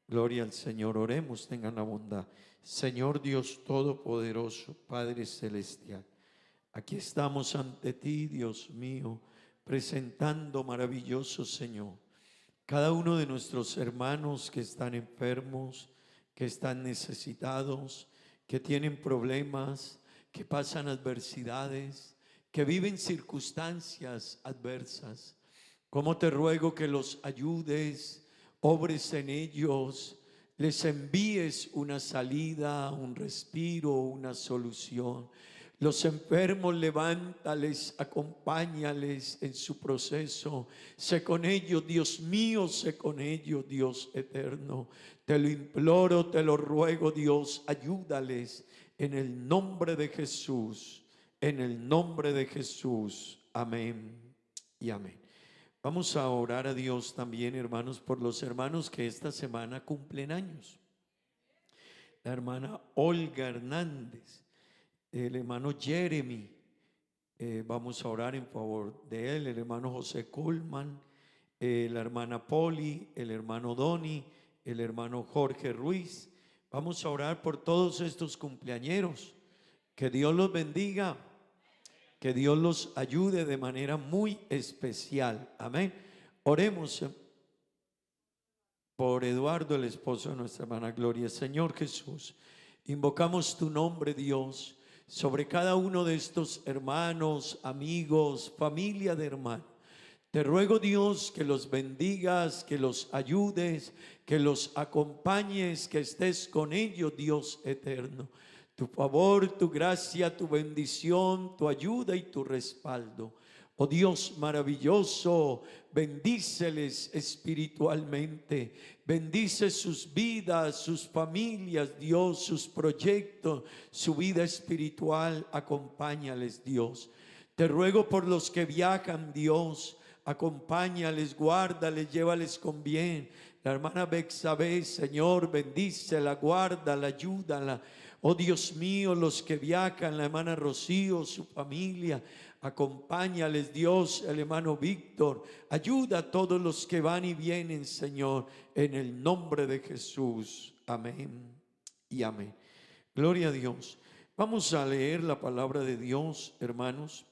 Gloria al Señor. Oremos, tengan la bondad. Señor Dios Todopoderoso, Padre Celestial, aquí estamos ante ti, Dios mío, presentando, maravilloso Señor, cada uno de nuestros hermanos que están enfermos, que están necesitados, que tienen problemas, que pasan adversidades, que viven circunstancias adversas. Como te ruego que los ayudes, obres en ellos, les envíes una salida, un respiro, una solución. Los enfermos, levántales, acompáñales en su proceso. Sé con ellos, Dios mío, sé con ellos, Dios eterno. Te lo imploro, te lo ruego, Dios, ayúdales en el nombre de Jesús. En el nombre de Jesús. Amén y amén. Vamos a orar a Dios también, hermanos, por los hermanos que esta semana cumplen años. La hermana Olga Hernández, el hermano Jeremy, vamos a orar en favor de él, el hermano José Coleman, la hermana Poli, el hermano Doni, el hermano Jorge Ruiz. Vamos a orar por todos estos cumpleañeros. Que Dios los bendiga. Que Dios los ayude de manera muy especial. Amén. Oremos por Eduardo, el esposo de nuestra hermana Gloria. Señor Jesús, invocamos tu nombre, Dios, sobre cada uno de estos hermanos, amigos, familia de hermanos. Te ruego, Dios, que los bendigas, que los ayudes, que los acompañes, que estés con ellos, Dios eterno. Tu favor, tu gracia, tu bendición, tu ayuda y tu respaldo. Oh Dios maravilloso, bendíceles espiritualmente, bendice sus vidas, sus familias, Dios, sus proyectos, su vida espiritual, acompáñales, Dios. Te ruego por los que viajan, Dios, acompáñales, guárdales, llévales con bien. La hermana Bexabé, Señor, bendícela, guárdala, ayúdala. Oh Dios mío, los que viajan, la hermana Rocío, su familia, acompáñales, Dios, el hermano Víctor, ayuda a todos los que van y vienen, Señor, en el nombre de Jesús. Amén y amén. Gloria a Dios. Vamos a leer la palabra de Dios, hermanos,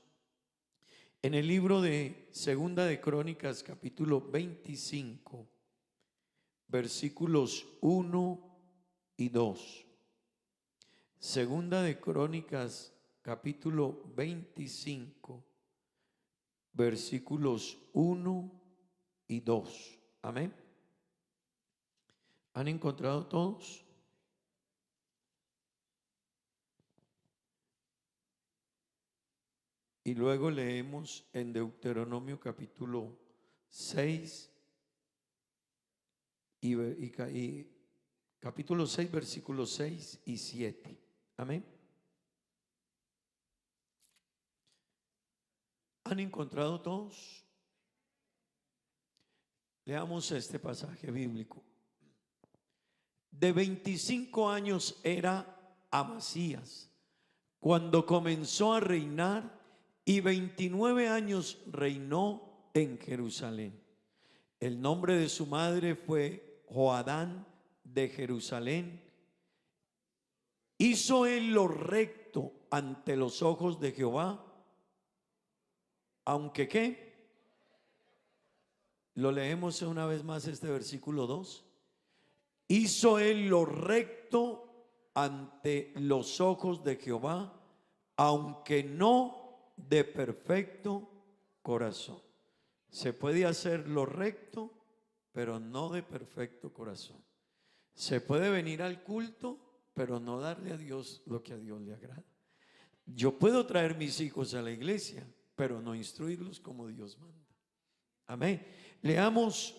en el libro de Segunda de Crónicas, capítulo 25, versículos 1 y 2. Segunda de Crónicas, capítulo 25, versículos 1 y 2. Amén. ¿Han encontrado todos? Y luego leemos en Deuteronomio capítulo 6 y capítulo 6, versículos 6 y 7. Amén. ¿Han encontrado todos? Leamos este pasaje bíblico. De 25 años era Amasías cuando comenzó a reinar, y 29 años reinó en Jerusalén. El nombre de su madre fue Joadán de Jerusalén. ¿Hizo él lo recto ante los ojos de Jehová? Aunque ¿qué? Lo leemos una vez más este versículo 2. ¿Hizo él lo recto ante los ojos de Jehová? Aunque no de perfecto corazón. Se puede hacer lo recto, pero no de perfecto corazón. Se puede venir al culto, pero no darle a Dios lo que a Dios le agrada. Yo puedo traer mis hijos a la iglesia, pero no instruirlos como Dios manda. Amén. Leamos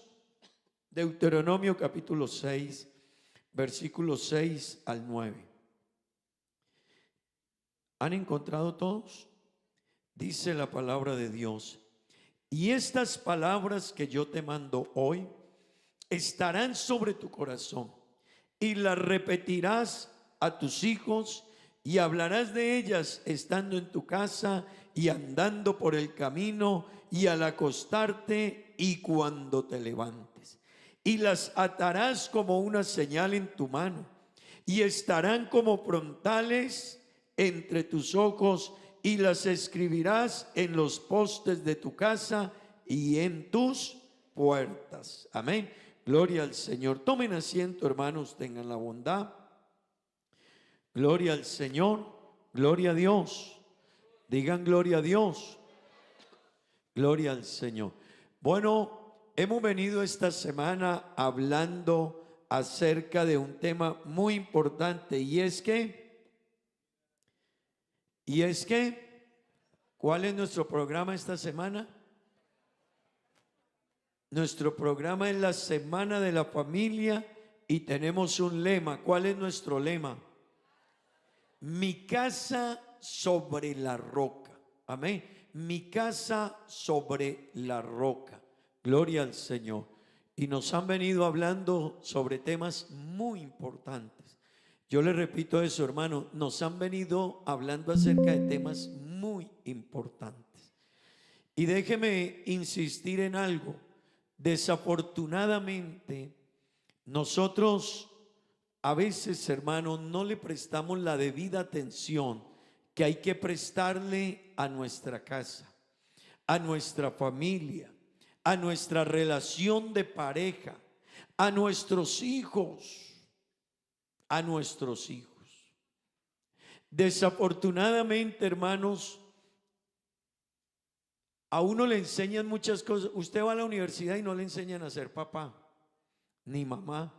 Deuteronomio capítulo 6, versículos 6 al 9. ¿Han encontrado todos? Dice la palabra de Dios: y estas palabras que yo te mando hoy estarán sobre tu corazón, y las repetirás a tus hijos, y hablarás de ellas estando en tu casa y andando por el camino y al acostarte y cuando te levantes. Y las atarás como una señal en tu mano, y estarán como frontales entre tus ojos, y las escribirás en los postes de tu casa y en tus puertas. Amén. Gloria al Señor. Tomen asiento, hermanos, tengan la bondad. Gloria al Señor. Gloria a Dios. Digan gloria a Dios. Gloria al Señor. Bueno, hemos venido esta semana hablando acerca de un tema muy importante, y es que, ¿cuál es nuestro programa esta semana? Nuestro programa es la Semana de la Familia y tenemos un lema. ¿Cuál es nuestro lema? Mi casa sobre la roca. Amén. Mi casa sobre la roca. Gloria al Señor. Y nos han venido hablando sobre temas muy importantes. Yo le repito eso, hermano, nos han venido hablando acerca de temas muy importantes. Y déjeme insistir en algo. Desafortunadamente, nosotros a veces, hermano, no le prestamos la debida atención que hay que prestarle a nuestra casa, a nuestra familia, a nuestra relación de pareja, a nuestros hijos. A nuestros hijos. Desafortunadamente, hermanos, a uno le enseñan muchas cosas. Usted va a la universidad y no le enseñan a ser papá ni mamá.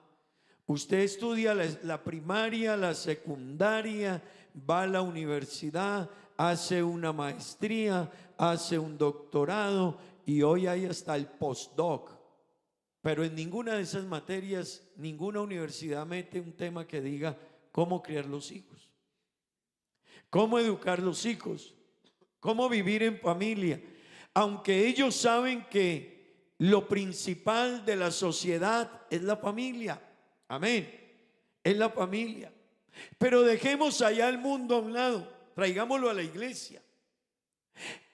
Usted estudia la primaria, la secundaria, va a la universidad, hace una maestría, hace un doctorado y hoy hay hasta el postdoc. Pero en ninguna de esas materias, ninguna universidad mete un tema que diga cómo criar los hijos, cómo educar los hijos, cómo vivir en familia. Aunque ellos saben que lo principal de la sociedad es la familia. Amén. Es la familia. Pero dejemos allá el mundo a un lado, traigámoslo a la iglesia.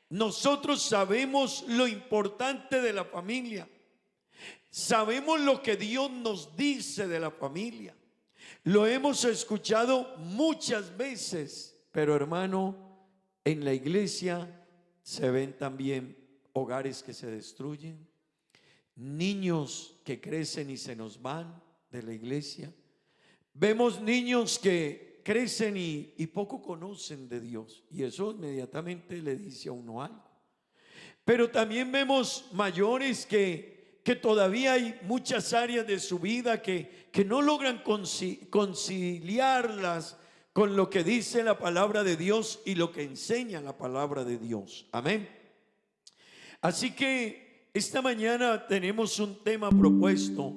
Nosotros sabemos lo importante de la familia. Sabemos lo que Dios nos dice de la familia. Lo hemos escuchado muchas veces, pero hermano, en la iglesia se ven también hogares que se destruyen, niños que crecen y se nos van de la iglesia. Vemos niños que crecen y poco conocen de Dios, y eso inmediatamente le dice a uno algo. Pero también vemos mayores que todavía hay muchas áreas de su vida que no logran conciliarlas con lo que dice la palabra de Dios y lo que enseña la palabra de Dios. Amén. Así que esta mañana tenemos un tema propuesto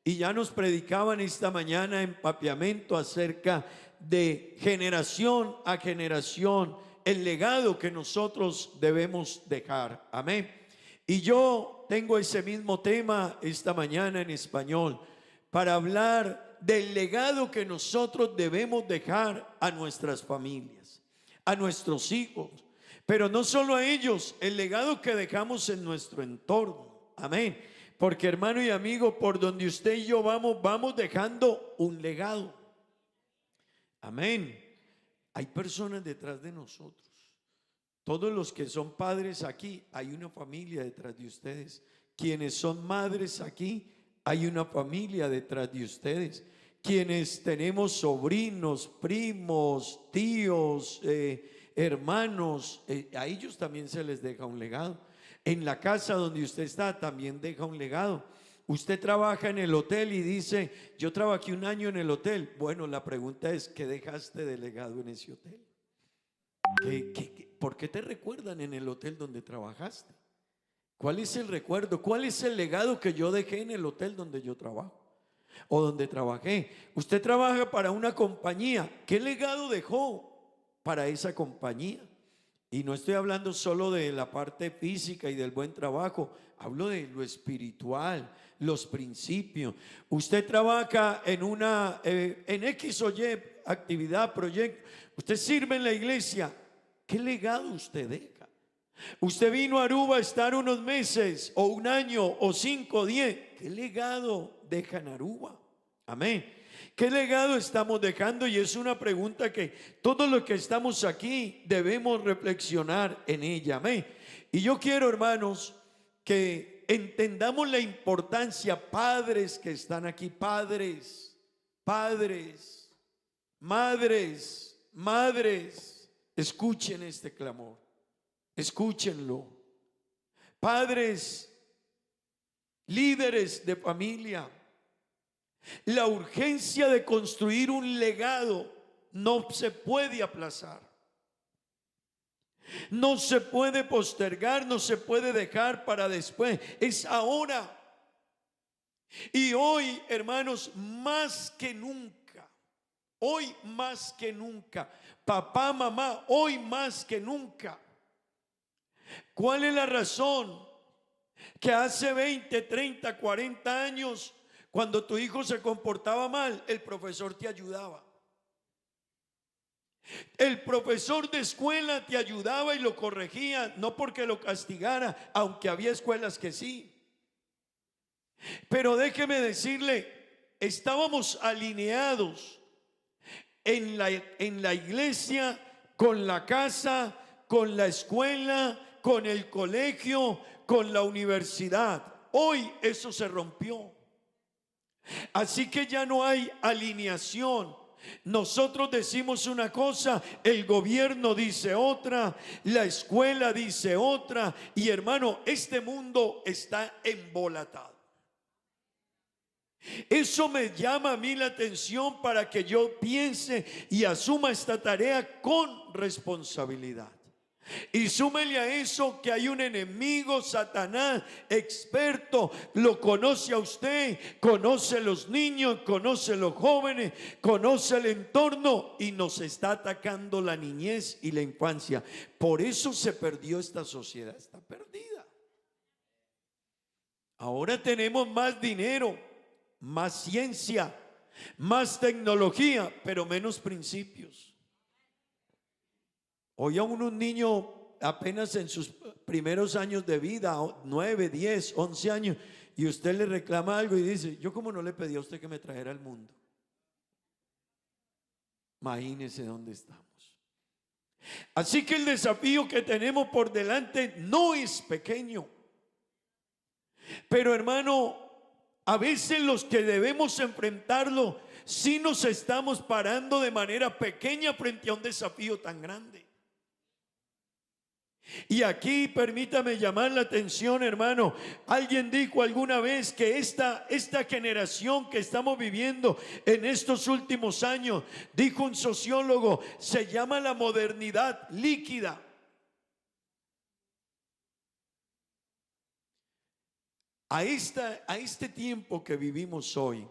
y ya nos predicaban esta mañana en Papiamento acerca de generación a generación el legado que nosotros debemos dejar. Amén. Y yo tengo ese mismo tema esta mañana en español para hablar del legado que nosotros debemos dejar a nuestras familias, a nuestros hijos, pero no solo a ellos, el legado que dejamos en nuestro entorno. Amén. Porque hermano y amigo, por donde usted y yo vamos dejando un legado. Amén. Hay personas detrás de nosotros. Todos los que son padres aquí, hay una familia detrás de ustedes. Quienes son madres aquí, hay una familia detrás de ustedes. Quienes tenemos sobrinos, primos, tíos, hermanos, a ellos también se les deja un legado. En la casa donde usted está también deja un legado. Usted trabaja en el hotel y dice, yo trabajé un año en el hotel. Bueno, la pregunta es, ¿qué dejaste de legado en ese hotel? por qué te recuerdan en el hotel donde trabajaste? ¿Cuál es el recuerdo? ¿Cuál es el legado que yo dejé en el hotel donde yo trabajo o donde trabajé? Usted trabaja para una compañía. ¿Qué legado dejó para esa compañía? Y no estoy hablando solo de la parte física y del buen trabajo, hablo de lo espiritual, los principios. Usted trabaja en X o Y actividad, proyecto. Usted sirve en la iglesia. ¿Qué legado usted deja? Usted vino a Aruba a estar unos meses o un año o 5 o 10. ¿Qué legado deja en Aruba? Amén. ¿Qué legado estamos dejando? Y es una pregunta que todos los que estamos aquí debemos reflexionar en ella. Amén. Y yo quiero, hermanos, que entendamos la importancia, padres que están aquí, padres, madres, escuchen este clamor. Escúchenlo. Padres, líderes de familia, la urgencia de construir un legado no se puede aplazar, no se puede postergar, no se puede dejar para después, es ahora. Y hoy, hermanos, más que nunca, hoy más que nunca, papá, mamá, hoy más que nunca. ¿Cuál es la razón? Que hace 20, 30, 40 años, cuando tu hijo se comportaba mal, el profesor te ayudaba. El profesor de escuela te ayudaba y lo corregía, no porque lo castigara, aunque había escuelas que sí. Pero déjeme decirle, estábamos alineados en la iglesia, con la casa, con la escuela, con el colegio, con la universidad. Hoy eso se rompió. Así que ya no hay alineación. Nosotros decimos una cosa, el gobierno dice otra, la escuela dice otra. Y hermano, este mundo está embolatado. Eso me llama a mí la atención para que yo piense y asuma esta tarea con responsabilidad. Y súmele a eso que hay un enemigo, Satanás, experto, lo conoce a usted, conoce a los niños, conoce a los jóvenes, conoce el entorno y nos está atacando la niñez y la infancia. Por eso se perdió esta sociedad, está perdida. Ahora tenemos más dinero, más ciencia, más tecnología, pero menos principios. Hoy a un niño apenas en sus primeros años de vida, 9, 10, 11 años, y usted le reclama algo y dice: yo como no le pedí a usted que me trajera al mundo. Imagínese dónde estamos. Así que el desafío que tenemos por delante no es pequeño. Pero hermano, a veces los que debemos enfrentarlo, sí nos estamos parando de manera pequeña frente a un desafío tan grande. Y aquí permítame llamar la atención, hermano. Alguien dijo alguna vez que esta generación que estamos viviendo en estos últimos años, dijo un sociólogo, se llama la modernidad líquida. A este tiempo que vivimos hoy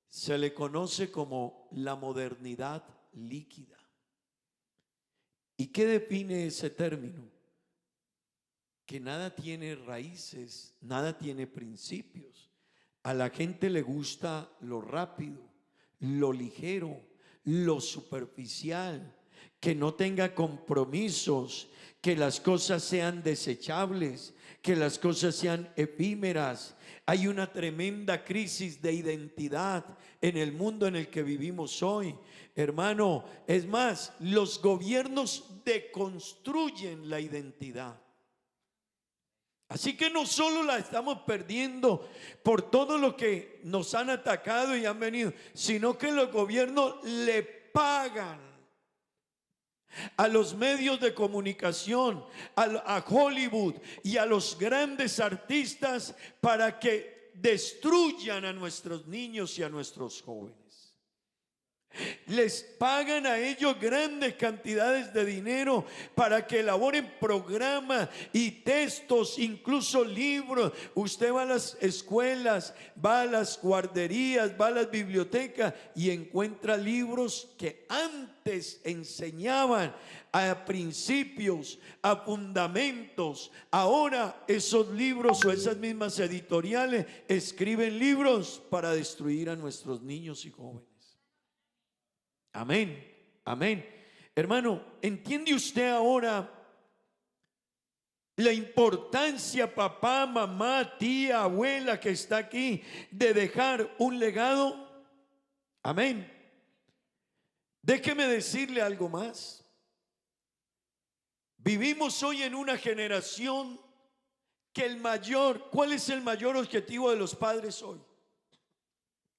se le conoce como la modernidad líquida. ¿Y qué define ese término? Que nada tiene raíces, nada tiene principios. A la gente le gusta lo rápido, lo ligero, lo superficial, que no tenga compromisos, que las cosas sean desechables, que las cosas sean efímeras. Hay una tremenda crisis de identidad en el mundo en el que vivimos hoy, hermano. Es más, los gobiernos deconstruyen la identidad. Así que no solo la estamos perdiendo por todo lo que nos han atacado y han venido, sino que los gobiernos le pagan a los medios de comunicación, a Hollywood y a los grandes artistas para que destruyan a nuestros niños y a nuestros jóvenes. Les pagan a ellos grandes cantidades de dinero para que elaboren programas y textos, incluso libros. Usted va a las escuelas, va a las guarderías, va a las bibliotecas y encuentra libros que antes enseñaban a principios, a fundamentos. Ahora esos libros o esas mismas editoriales escriben libros para destruir a nuestros niños y jóvenes. Amén, amén. Hermano, ¿entiende usted ahora la importancia, papá, mamá, tía, abuela que está aquí, de dejar un legado? Amén. Déjeme decirle algo más. Vivimos hoy en una generación que ¿cuál es el mayor objetivo de los padres hoy?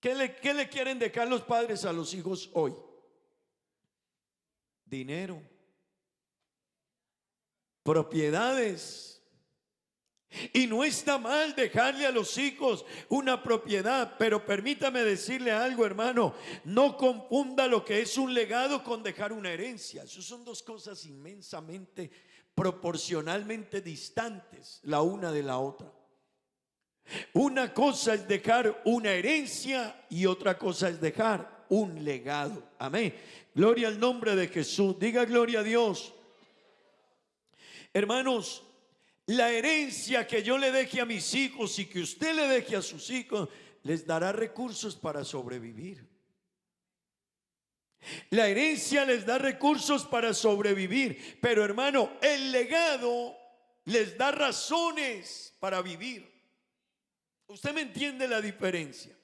¿Qué le quieren dejar los padres a los hijos hoy? Dinero, propiedades. Y no está mal dejarle a los hijos una propiedad, pero permítame decirle algo, hermano, no confunda lo que es un legado con dejar una herencia. Eso son dos cosas inmensamente, proporcionalmente distantes la una de la otra. Una cosa es dejar una herencia y otra cosa es dejar un legado. Amén. Gloria al nombre de Jesús. Diga gloria a Dios. Hermanos, la herencia que yo le deje a mis hijos y que usted le deje a sus hijos les dará recursos para sobrevivir. La herencia les da recursos para sobrevivir, pero hermano, el legado les da razones para vivir. ¿Usted me entiende la diferencia?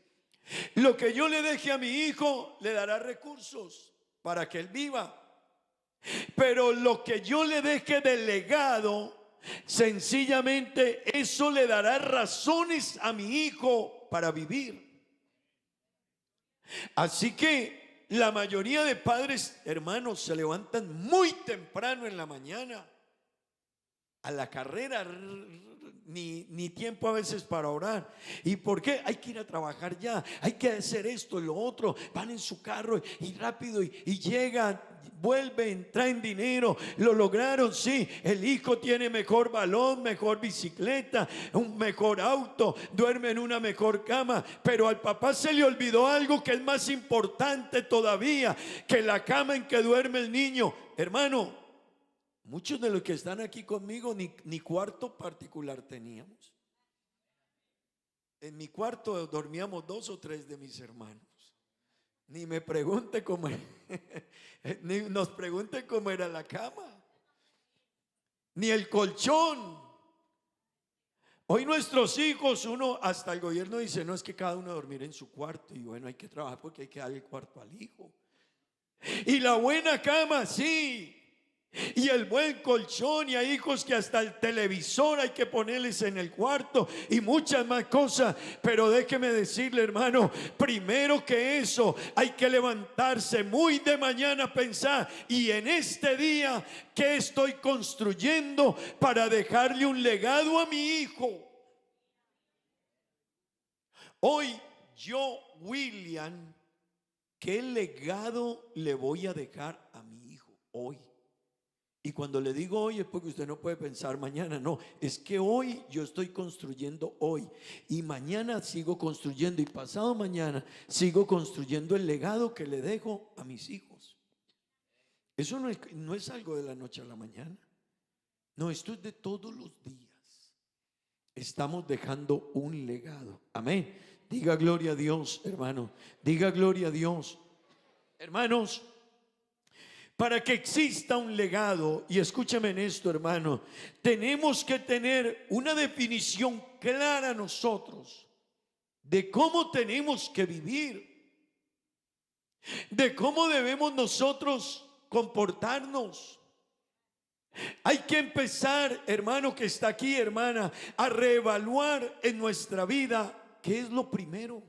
Lo que yo le deje a mi hijo le dará recursos para que él viva, pero lo que yo le deje de legado, sencillamente eso le dará razones a mi hijo para vivir. Así que la mayoría de padres, hermanos, se levantan muy temprano en la mañana a la carrera, ni tiempo a veces para orar. ¿Y por qué? Hay que ir a trabajar ya, hay que hacer esto y lo otro. Van en su carro y rápido y llegan, vuelven, traen dinero, lo lograron. Sí, el hijo tiene mejor balón, mejor bicicleta, un mejor auto, duerme en una mejor cama, pero al papá se le olvidó algo que es más importante todavía que la cama en que duerme el niño. Hermano, muchos de los que están aquí conmigo ni cuarto particular teníamos. En mi cuarto dormíamos 2 o 3 de mis hermanos. Ni me pregunte cómo ni nos pregunten cómo era la cama, ni el colchón. Hoy nuestros hijos, hasta el gobierno dice, no, es que cada uno dormir en su cuarto. Y bueno, hay que trabajar porque hay que darle el cuarto al hijo. Y la buena cama, sí, y el buen colchón, y hay hijos que hasta el televisor hay que ponerles en el cuarto y muchas más cosas. Pero déjeme decirle, hermano, primero que eso hay que levantarse muy de mañana a pensar, y en este día, ¿qué estoy construyendo para dejarle un legado a mi hijo? Hoy yo, William, ¿qué legado le voy a dejar a mi hijo hoy? Y cuando le digo hoy es porque usted no puede pensar mañana. No, es que hoy yo estoy construyendo hoy, y mañana sigo construyendo, y pasado mañana sigo construyendo el legado que le dejo a mis hijos. Eso no es algo de la noche a la mañana. No, esto es de todos los días. Estamos dejando un legado. Amén. Diga gloria a Dios, hermano. Diga gloria a Dios. Hermanos, para que exista un legado, y escúchame en esto, hermano, tenemos que tener una definición clara nosotros de cómo tenemos que vivir, de cómo debemos nosotros comportarnos. Hay que empezar, hermano que está aquí, hermana, a reevaluar en nuestra vida qué es lo primero,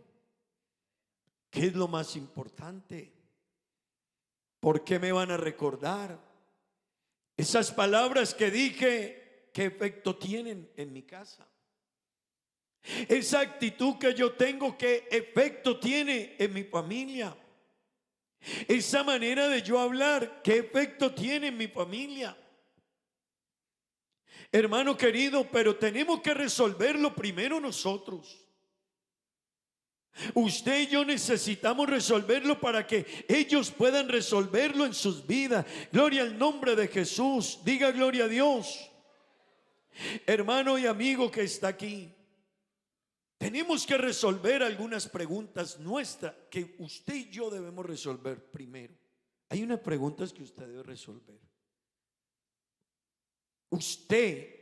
qué es lo más importante. ¿Por qué me van a recordar? Esas palabras que dije, ¿qué efecto tienen en mi casa? Esa actitud que yo tengo, ¿qué efecto tiene en mi familia? Esa manera de yo hablar, ¿qué efecto tiene en mi familia? Hermano querido, pero tenemos que resolverlo primero nosotros. Usted y yo necesitamos resolverlo para que ellos puedan resolverlo en sus vidas. Gloria al nombre de Jesús. Diga gloria a Dios. Hermano y amigo que está aquí, tenemos que resolver algunas preguntas nuestras que usted y yo debemos resolver primero. Hay unas preguntas que usted debe resolver. Usted,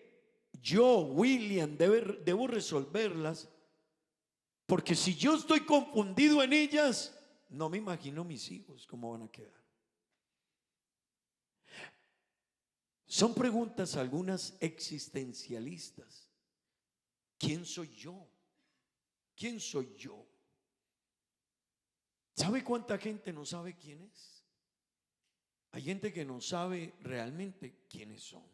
yo, William, debo resolverlas, porque si yo estoy confundido en ellas, no me imagino mis hijos cómo van a quedar. Son preguntas algunas existencialistas. ¿Quién soy yo? ¿Quién soy yo? ¿Sabe cuánta gente no sabe quién es? Hay gente que no sabe realmente quiénes son.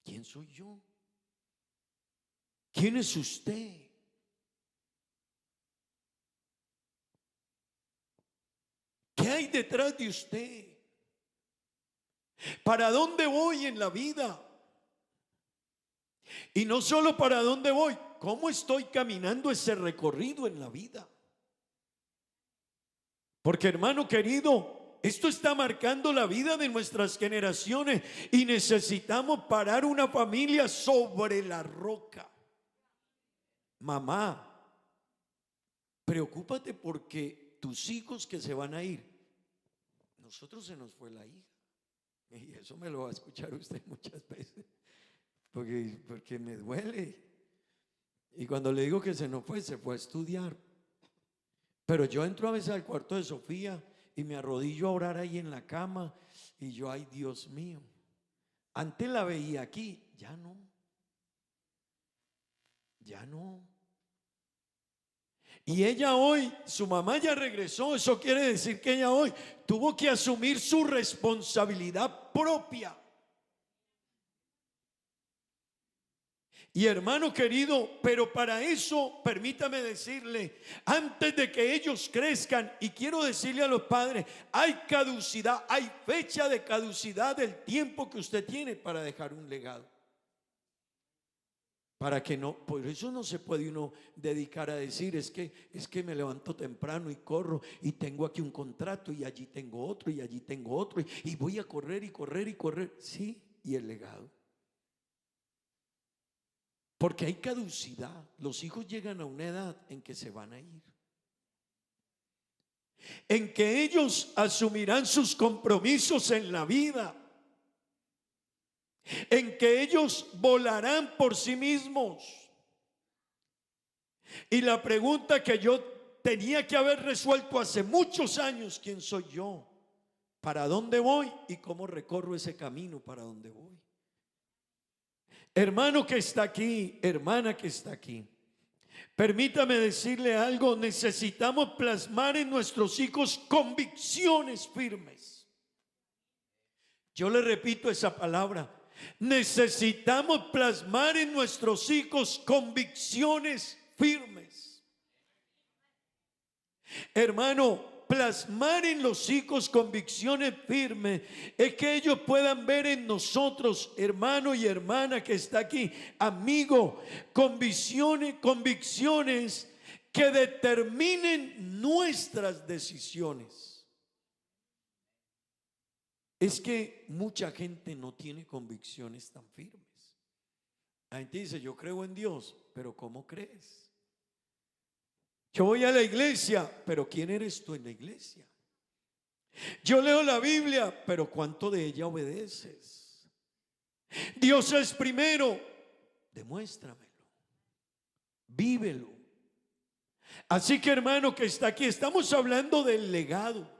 ¿Quién soy yo? ¿Quién es usted? ¿Qué hay detrás de usted? ¿Para dónde voy en la vida? Y no solo para dónde voy, ¿cómo estoy caminando ese recorrido en la vida? Porque, hermano querido, esto está marcando la vida de nuestras generaciones y necesitamos parar una familia sobre la roca. Mamá, preocúpate porque tus hijos que se van a ir, nosotros se nos fue la hija. Y eso me lo va a escuchar usted muchas veces, porque me duele. Y cuando le digo que se nos fue, se fue a estudiar. Pero yo entro a veces al cuarto de Sofía y me arrodillo a orar ahí en la cama. Y yo, ay Dios mío, antes la veía aquí, ya no. Ya no. Y ella hoy, su mamá ya regresó. Eso quiere decir que ella hoy tuvo que asumir su responsabilidad propia. Y hermano querido, pero para eso, permítame decirle, antes de que ellos crezcan, y quiero decirle a los padres, hay caducidad, hay fecha de caducidad del tiempo que usted tiene para dejar un legado. Para que no, por eso no se puede uno dedicar a decir, es que me levanto temprano y corro y tengo aquí un contrato y allí tengo otro y allí tengo otro y voy a correr y correr y correr. Sí, y el legado. Porque hay caducidad. Los hijos llegan a una edad en que se van a ir, en que ellos asumirán sus compromisos en la vida, en que ellos volarán por sí mismos. Y la pregunta que yo tenía que haber resuelto hace muchos años: ¿quién soy yo? ¿Para dónde voy? ¿Y cómo recorro ese camino para dónde voy? Hermano que está aquí, hermana que está aquí, permítame decirle algo. Necesitamos plasmar en nuestros hijos convicciones firmes. Yo le repito esa palabra. Necesitamos plasmar en nuestros hijos convicciones firmes. Hermano, plasmar en los hijos convicciones firmes es que ellos puedan ver en nosotros, hermano y hermana que está aquí, amigo, convicciones que determinen nuestras decisiones. Es que mucha gente no tiene convicciones tan firmes. La gente dice: yo creo en Dios, pero ¿cómo crees? Yo voy a la iglesia, pero ¿quién eres tú en la iglesia? Yo leo la Biblia, pero ¿cuánto de ella obedeces? Dios es primero, demuéstramelo, vívelo. Así que, hermano que está aquí, estamos hablando del legado.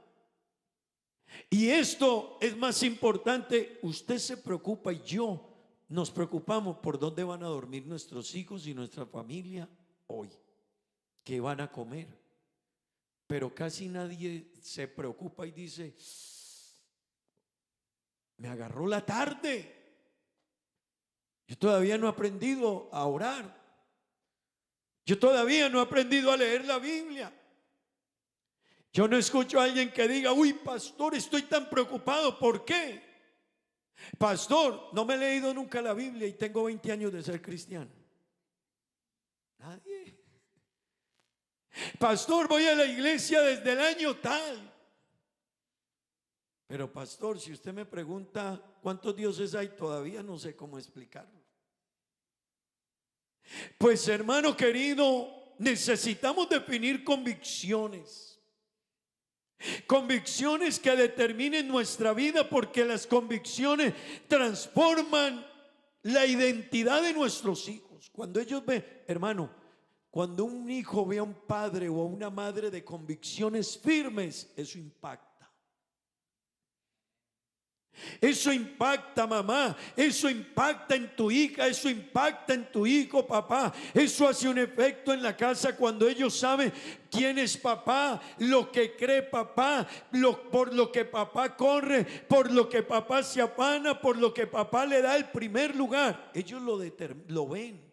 Y esto es más importante. Usted se preocupa y yo nos preocupamos por dónde van a dormir nuestros hijos y nuestra familia hoy, qué van a comer. Pero casi nadie se preocupa y dice: me agarró la tarde, yo todavía no he aprendido a orar, yo todavía no he aprendido a leer la Biblia, Yo no escucho a alguien que diga, uy, pastor, estoy tan preocupado. ¿Por qué? Pastor, no me he leído nunca la Biblia y tengo 20 años de ser cristiano. Nadie. Pastor, voy a la iglesia desde el año tal. Pero pastor, si usted me pregunta cuántos dioses hay, todavía no sé cómo explicarlo. Pues hermano querido, necesitamos definir convicciones. Convicciones que determinen nuestra vida, porque las convicciones transforman la identidad de nuestros hijos. Cuando ellos ven, hermano, cuando un hijo ve a un padre o a una madre de convicciones firmes, eso impacta. Eso impacta, mamá. Eso impacta en tu hija. Eso impacta en tu hijo, papá. Eso hace un efecto en la casa cuando ellos saben quién es papá, lo que cree papá, por lo que papá corre, por lo que papá se afana, por lo que papá le da el primer lugar. Ellos lo ven.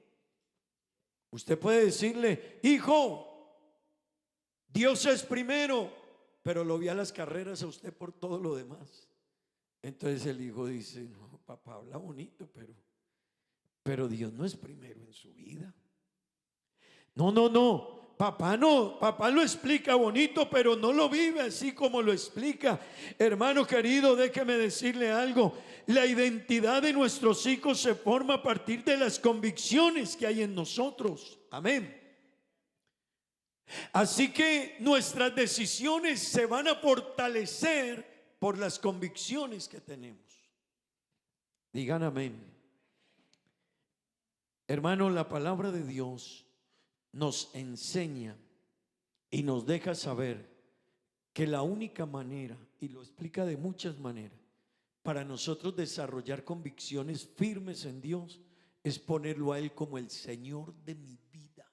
Usted puede decirle, hijo, Dios es primero, pero lo vi a las carreras a usted por todo lo demás. Entonces el hijo dice, no, papá habla bonito, pero Dios no es primero en su vida. No, papá lo explica bonito, pero no lo vive así como lo explica. Hermano querido, déjeme decirle algo. La identidad de nuestros hijos se forma a partir de las convicciones que hay en nosotros. Amén. Así que nuestras decisiones se van a fortalecer por las convicciones que tenemos. Digan amén. Hermano, la palabra de Dios nos enseña y nos deja saber que la única manera, y lo explica de muchas maneras, para nosotros desarrollar convicciones firmes en Dios es ponerlo a Él como el Señor de mi vida.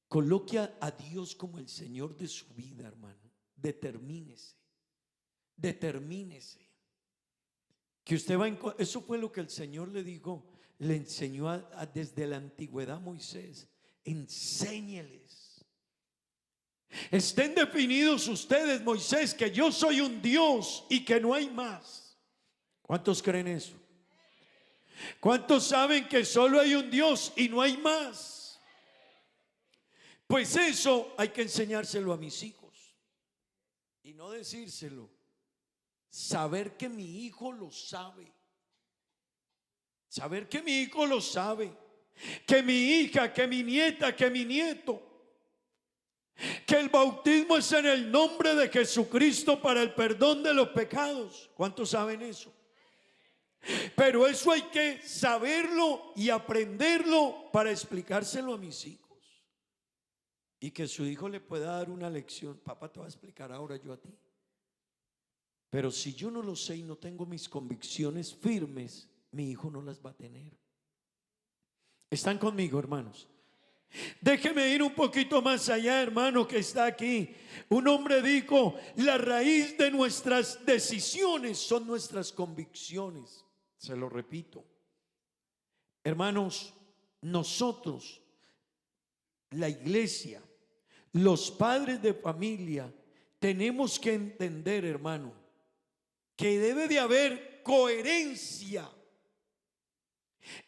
Coloque a Dios como el Señor de su vida, hermano. Determínese. Que usted va eso fue lo que el Señor le dijo, le enseñó desde la antigüedad a Moisés. Enséñeles. Estén definidos ustedes, Moisés, que yo soy un Dios y que no hay más. ¿Cuántos creen eso? ¿Cuántos saben que solo hay un Dios y no hay más? Pues eso hay que enseñárselo a mis hijos y no decírselo. Saber que mi hijo lo sabe. Saber que mi hijo lo sabe. Que mi hija, que mi nieta, que mi nieto. Que el bautismo es en el nombre de Jesucristo para el perdón de los pecados. ¿Cuántos saben eso? Pero eso hay que saberlo y aprenderlo para explicárselo a mis hijos. Y que su hijo le pueda dar una lección. Papá, te voy a explicar ahora yo a ti. Pero si yo no lo sé y no tengo mis convicciones firmes, mi hijo no las va a tener. ¿Están conmigo, hermanos? Déjeme ir un poquito más allá, hermano, que está aquí. Un hombre dijo, la raíz de nuestras decisiones son nuestras convicciones. Se lo repito. Hermanos, nosotros, la iglesia, los padres de familia, tenemos que entender, hermano, que debe de haber coherencia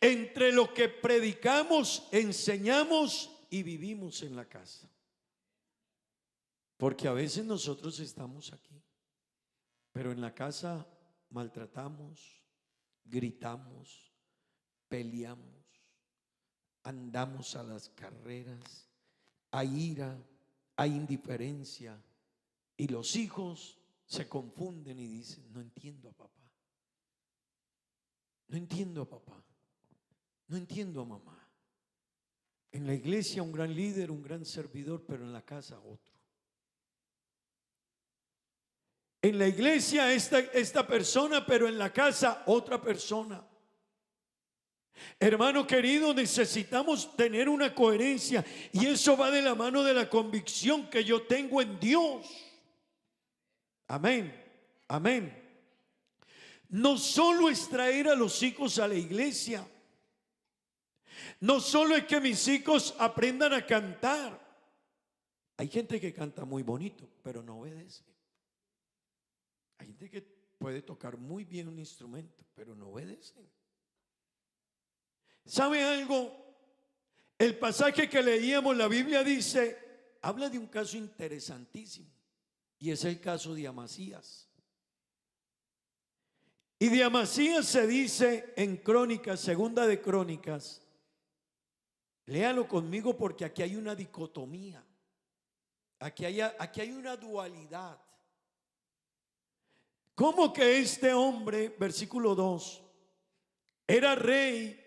entre lo que predicamos, enseñamos y vivimos en la casa. Porque a veces nosotros estamos aquí, pero en la casa maltratamos, gritamos, peleamos, andamos a las carreras, hay ira, hay indiferencia, y los hijos se confunden y dicen, no entiendo a papá, no entiendo a papá, no entiendo a mamá. En la iglesia un gran líder, un gran servidor, pero en la casa otro. En la iglesia esta persona, pero en la casa otra persona. Hermano querido, necesitamos tener una coherencia, y eso va de la mano de la convicción que yo tengo en Dios. Amén, amén. No solo es traer a los hijos a la iglesia, no solo es que mis hijos aprendan a cantar, Hay gente que canta muy bonito, pero no obedece. Hay gente que puede tocar muy bien un instrumento, pero no obedece. ¿Sabe algo? El pasaje que leíamos, la Biblia dice, habla de un caso interesantísimo, y es el caso de Amasías. Y de Amasías se dice en Crónicas, segunda de Crónicas, léalo conmigo porque aquí hay una dicotomía, aquí hay una dualidad. ¿Cómo que este hombre, versículo 2, era rey,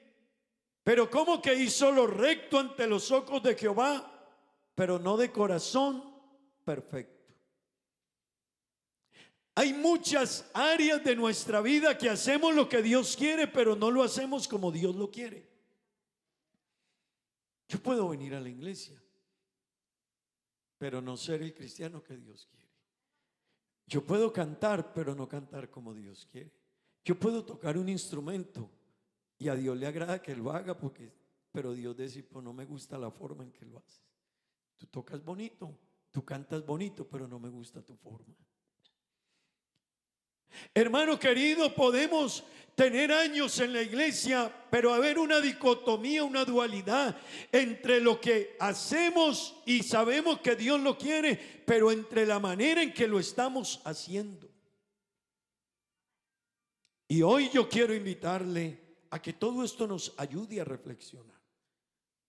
pero cómo que hizo lo recto ante los ojos de Jehová, pero no de corazón perfecto? Hay muchas áreas de nuestra vida que hacemos lo que Dios quiere, pero no lo hacemos como Dios lo quiere. Yo puedo venir a la iglesia, pero no ser el cristiano que Dios quiere. Yo puedo cantar, pero no cantar como Dios quiere. Yo puedo tocar un instrumento y a Dios le agrada que lo haga, pero Dios dice, pues no me gusta la forma en que lo haces. Tú tocas bonito, tú cantas bonito, pero no me gusta tu forma. Hermano querido, podemos tener años en la iglesia, pero haber una dicotomía, una dualidad entre lo que hacemos y sabemos que Dios lo quiere, pero entre la manera en que lo estamos haciendo. Y hoy yo quiero invitarle a que todo esto nos ayude a reflexionar,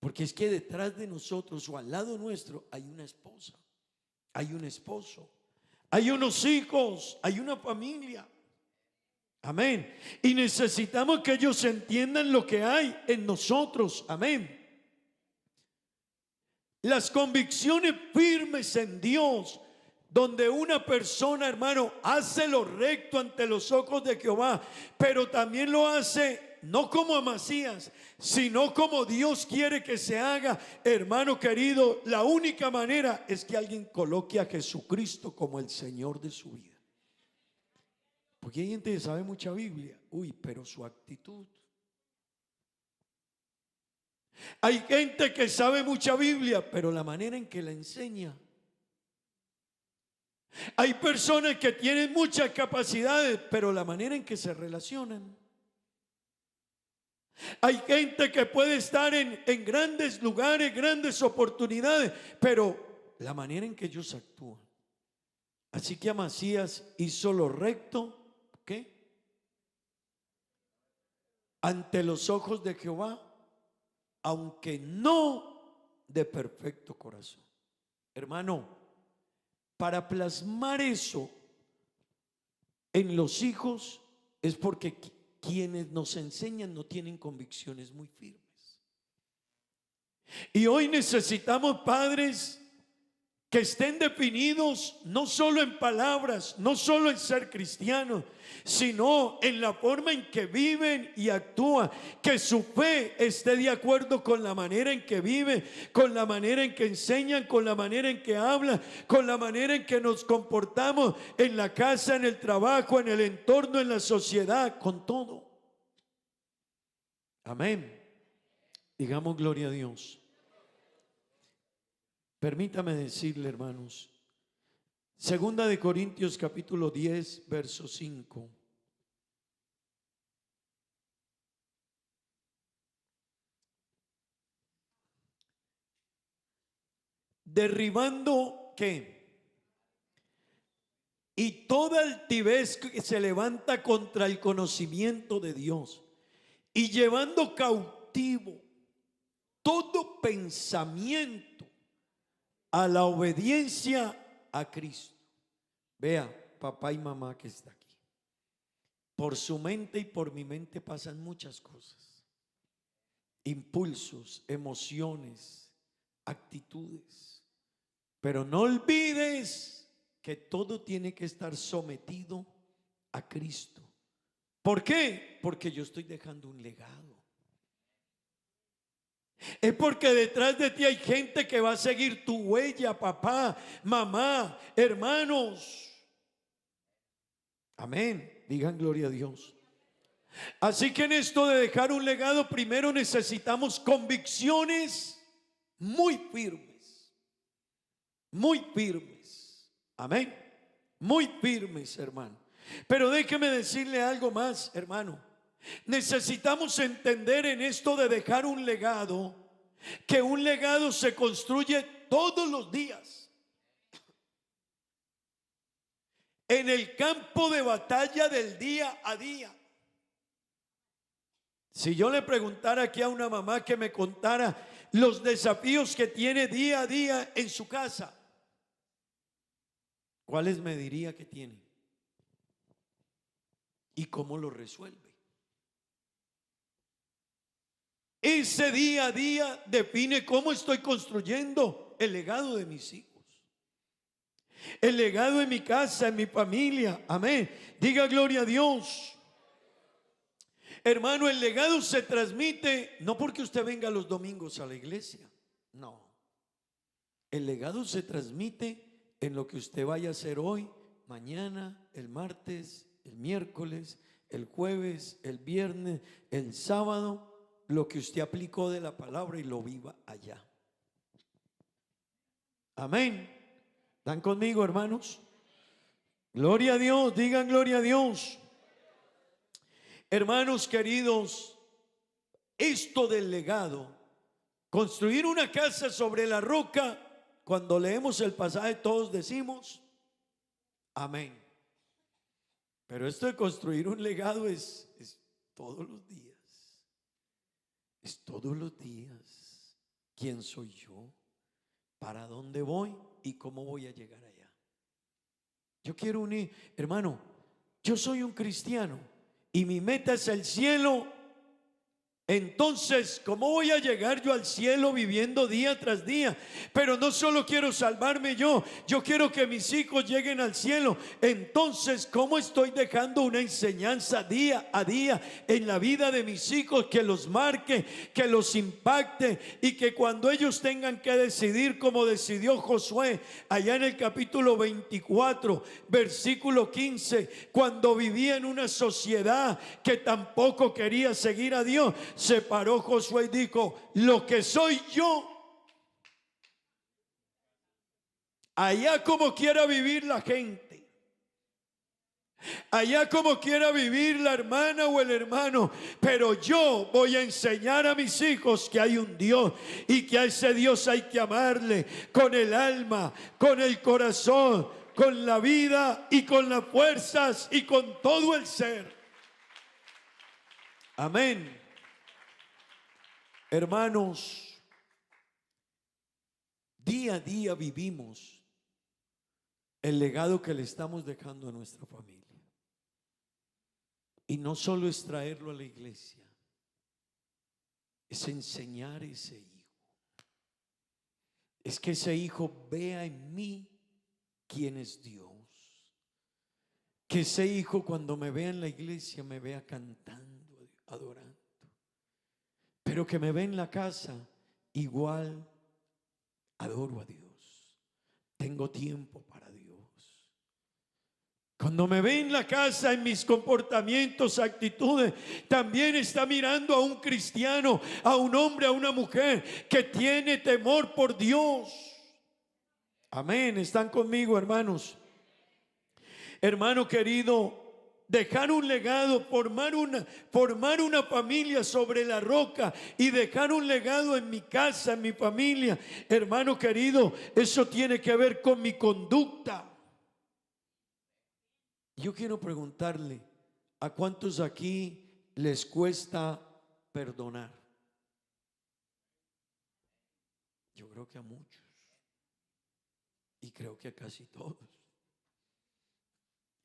porque es que detrás de nosotros o al lado nuestro hay una esposa, hay un esposo, hay unos hijos, hay una familia. Amén. Y necesitamos que ellos entiendan lo que hay en nosotros. Amén. Las convicciones firmes en Dios, donde una persona, hermano, hace lo recto ante los ojos de Jehová, pero también lo hace no como Amasías, sino como Dios quiere que se haga. Hermano querido, la única manera es que alguien coloque a Jesucristo como el Señor de su vida. Porque hay gente que sabe mucha Biblia, pero su actitud. Hay gente que sabe mucha Biblia, pero la manera en que la enseña. Hay personas que tienen muchas capacidades, pero la manera en que se relacionan. Hay gente que puede estar en grandes lugares, grandes oportunidades, pero la manera en que ellos actúan. Así que Amasías hizo lo recto, ¿qué? Ante los ojos de Jehová, aunque no de perfecto corazón. Hermano, para plasmar eso en los hijos es porque quienes nos enseñan no tienen convicciones muy firmes. Y hoy necesitamos padres que estén definidos no solo en palabras, no solo en ser cristianos, sino en la forma en que viven y actúan, que su fe esté de acuerdo con la manera en que viven, con la manera en que enseñan, con la manera en que hablan, con la manera en que nos comportamos en la casa, en el trabajo, en el entorno, en la sociedad, con todo. Amén. Digamos gloria a Dios. Permítame decirle, hermanos, segunda de Corintios capítulo 10, verso 5. Derribando, ¿qué? Y toda altivez que se levanta contra el conocimiento de Dios, y llevando cautivo todo pensamiento a la obediencia a Cristo. Vea, papá y mamá que está aquí, por su mente y por mi mente pasan muchas cosas, impulsos, emociones, actitudes, pero no olvides que todo tiene que estar sometido a Cristo. ¿Por qué? Porque yo estoy dejando un legado. Es porque detrás de ti hay gente que va a seguir tu huella, papá, mamá, hermanos. Amén. Digan gloria a Dios. Así que en esto de dejar un legado, primero necesitamos convicciones muy firmes. muy firmes. Amén. Muy firmes, hermano. Pero déjeme decirle algo más, hermano. Necesitamos entender en esto de dejar un legado, que un legado se construye todos los días. En el campo de batalla del día a día. Si yo le preguntara aquí a una mamá que me contara los desafíos que tiene día a día en su casa, ¿cuáles me diría que tiene? ¿Y cómo lo resuelve? Ese día a día define cómo estoy construyendo el legado de mis hijos, el legado de mi casa, en mi familia. Amén. Diga gloria a Dios. Hermano, el legado se transmite no porque usted venga los domingos a la iglesia. No. El legado se transmite en lo que usted vaya a hacer hoy, mañana, el martes, el miércoles, el jueves, el viernes, el sábado, lo que usted aplicó de la palabra y lo viva allá. Amén. ¿Están conmigo, hermanos? Gloria a Dios, digan gloria a Dios. Hermanos queridos, esto del legado, construir una casa sobre la roca, cuando leemos el pasaje todos decimos amén. Pero esto de construir un legado es todos los días. Es todos los días. ¿Quién soy yo? ¿Para dónde voy? ¿Y cómo voy a llegar allá? Yo quiero unir, hermano, yo soy un cristiano y mi meta es el cielo. Entonces, ¿cómo voy a llegar yo al cielo viviendo día tras día? Pero no solo quiero salvarme yo quiero que mis hijos lleguen al cielo. Entonces, ¿cómo estoy dejando una enseñanza día a día en la vida de mis hijos que los marque, que los impacte y que cuando ellos tengan que decidir, como decidió Josué allá en el capítulo 24, versículo 15, cuando vivía en una sociedad que tampoco quería seguir a Dios, se paró Josué y dijo: lo que soy yo, allá como quiera vivir la gente, allá como quiera vivir la hermana o el hermano, pero yo voy a enseñar a mis hijos que hay un Dios y que a ese Dios hay que amarle con el alma, con el corazón, con la vida y con las fuerzas y con todo el ser. Amén. Hermanos, día a día vivimos el legado que le estamos dejando a nuestra familia. Y no solo es traerlo a la iglesia, es enseñar a ese hijo. Es que ese hijo vea en mí quién es Dios. Que ese hijo cuando me vea en la iglesia me vea cantando, adorando. Pero que me ve en la casa, igual adoro a Dios. Tengo tiempo para Dios. Cuando me ve en la casa, en mis comportamientos, actitudes, también está mirando a un cristiano, a un hombre, a una mujer que tiene temor por Dios. Amén. ¿Están conmigo, hermanos? Hermano querido, dejar un legado, formar una familia sobre la roca y dejar un legado en mi casa, en mi familia, hermano querido, eso tiene que ver con mi conducta. Yo quiero preguntarle, ¿a cuántos aquí les cuesta perdonar? Yo creo que a muchos, y creo que a casi todos.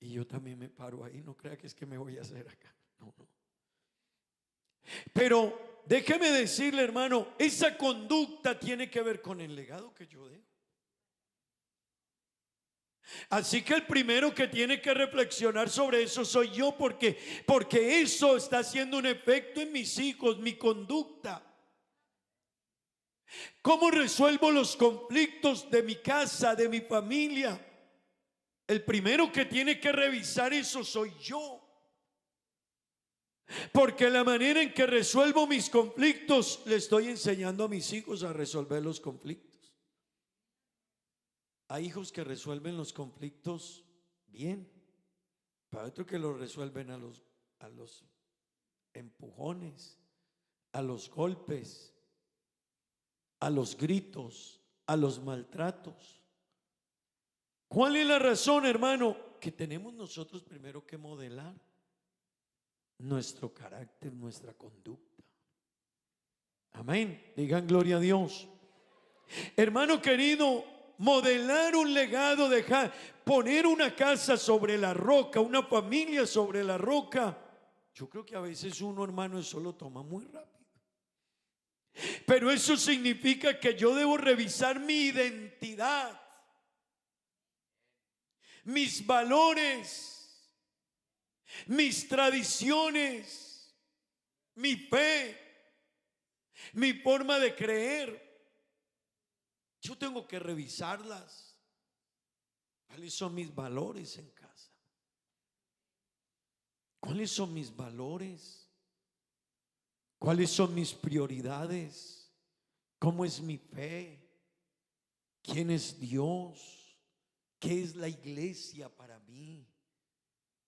Y yo también me paro ahí, no crea que es que me voy a hacer acá. No. Pero déjeme decirle, hermano, esa conducta tiene que ver con el legado que yo dejo. Así que el primero que tiene que reflexionar sobre eso soy yo, porque eso está haciendo un efecto en mis hijos, mi conducta. ¿Cómo resuelvo los conflictos de mi casa, de mi familia? El primero que tiene que revisar eso soy yo. Porque la manera en que resuelvo mis conflictos, le estoy enseñando a mis hijos a resolver los conflictos. Hay hijos que resuelven los conflictos bien, pero hay otros que los resuelven a los empujones, a los golpes, a los gritos, a los maltratos. ¿Cuál es la razón, hermano? Que tenemos nosotros primero que modelar nuestro carácter, nuestra conducta. Amén. Digan gloria a Dios. Hermano querido, modelar un legado, dejar, poner una casa sobre la roca, una familia sobre la roca. Yo creo que a veces uno, hermano, eso lo toma muy rápido. Pero eso significa que yo debo revisar mi identidad, mis valores, mis tradiciones, mi fe, mi forma de creer. Yo tengo que revisarlas. ¿Cuáles son mis valores en casa? ¿Cuáles son mis valores? ¿Cuáles son mis prioridades? ¿Cómo es mi fe? ¿Quién es Dios? ¿Qué es la iglesia para mí?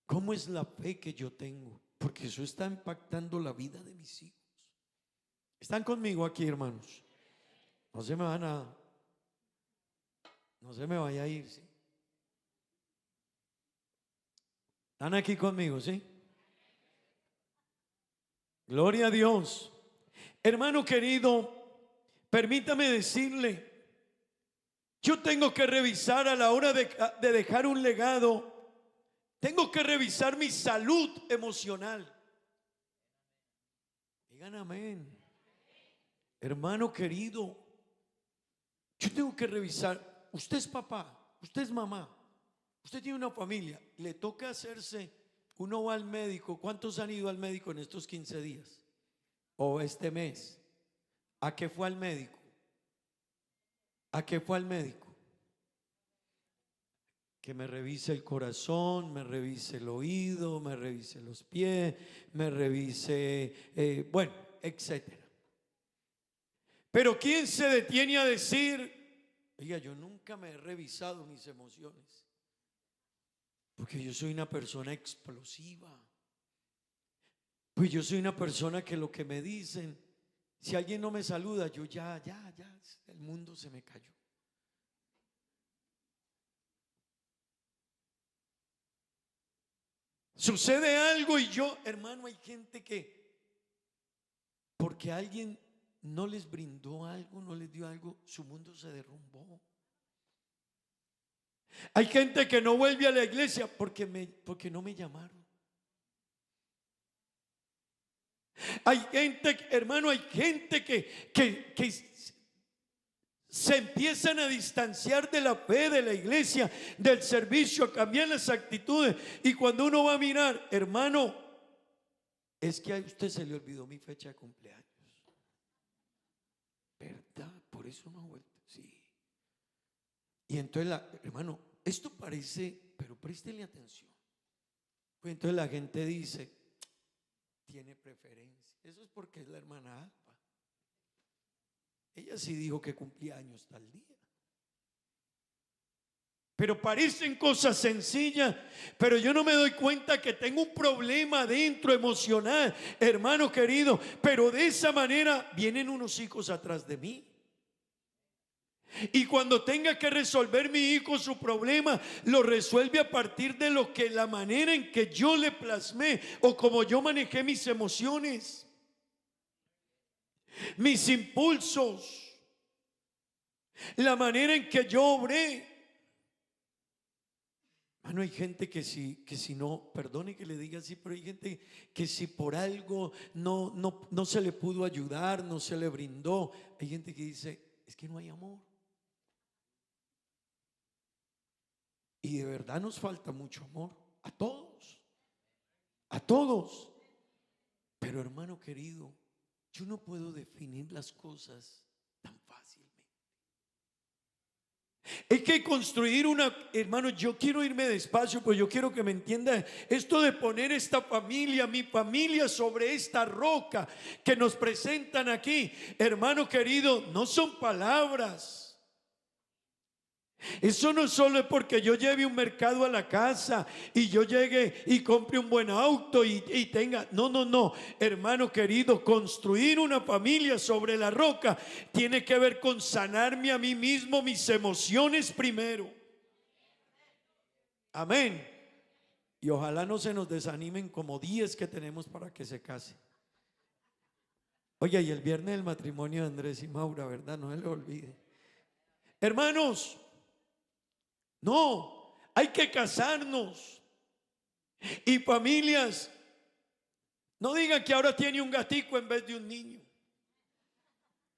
¿Cómo es la fe que yo tengo? Porque eso está impactando la vida de mis hijos. ¿Están conmigo aquí, hermanos? No se me vaya a ir, ¿sí? ¿Están aquí conmigo, sí? Gloria a Dios. Hermano querido, permítame decirle, yo tengo que revisar a la hora de dejar un legado, tengo que revisar mi salud emocional. Digan amén. Hermano querido, yo tengo que revisar. Usted es papá, usted es mamá, usted tiene una familia, le toca hacerse, uno va al médico. ¿Cuántos han ido al médico en estos 15 días? O este mes. ¿A qué fue al médico? ¿A qué fue al médico? Que me revise el corazón, me revise el oído, me revise los pies, me revise, bueno, etcétera. Pero ¿quién se detiene a decir: oiga, yo nunca me he revisado mis emociones, porque yo soy una persona explosiva? Pues yo soy una persona que lo que me dicen, si alguien no me saluda, yo ya, el mundo se me cayó. Sucede algo y yo, hermano, hay gente que porque alguien no les brindó algo, no les dio algo, su mundo se derrumbó. Hay gente que no vuelve a la iglesia porque no me llamaron. Hay gente, hermano, hay gente que se empiezan a distanciar de la fe, de la iglesia, del servicio, a cambiar las actitudes. Y cuando uno va a mirar, hermano, es que a usted se le olvidó mi fecha de cumpleaños. ¿Verdad? Por eso no ha vuelto. Sí. Y entonces, hermano, esto parece, pero préstele atención. Pues entonces la gente dice: tiene preferencia. Eso es porque es la hermana Alba. Ella sí dijo que cumplía años tal día. Pero parecen cosas sencillas, pero yo no me doy cuenta que tengo un problema dentro emocional, hermano querido. Pero de esa manera vienen unos hijos atrás de mí. Y cuando tenga que resolver mi hijo su problema, lo resuelve a partir de la manera en que yo le plasmé o como yo manejé mis emociones, mis impulsos, la manera en que yo obré. Mano, hay gente que si no, perdone que le diga así, pero hay gente que si por algo no se le pudo ayudar, no se le brindó, hay gente que dice: es que no hay amor. Y de verdad nos falta mucho amor a todos, a todos. Pero hermano querido, yo no puedo definir las cosas tan fácilmente. Hay que construir hermano, yo quiero irme despacio, pero yo quiero que me entiendan esto de poner esta familia, mi familia, sobre esta roca que nos presentan aquí. Hermano querido, no son palabras. Eso no solo es porque yo lleve un mercado a la casa y yo llegue y compre un buen auto y tenga. No, no, no, hermano querido, construir una familia sobre la roca tiene que ver con sanarme a mí mismo, mis emociones primero. Amén. Y ojalá no se nos desanimen como 10 que tenemos para que se case. Oye, y el viernes el matrimonio de Andrés y Maura, ¿verdad? No se le olvide. Hermanos, no, hay que casarnos. Y familias, no digan que ahora tiene un gatico en vez de un niño.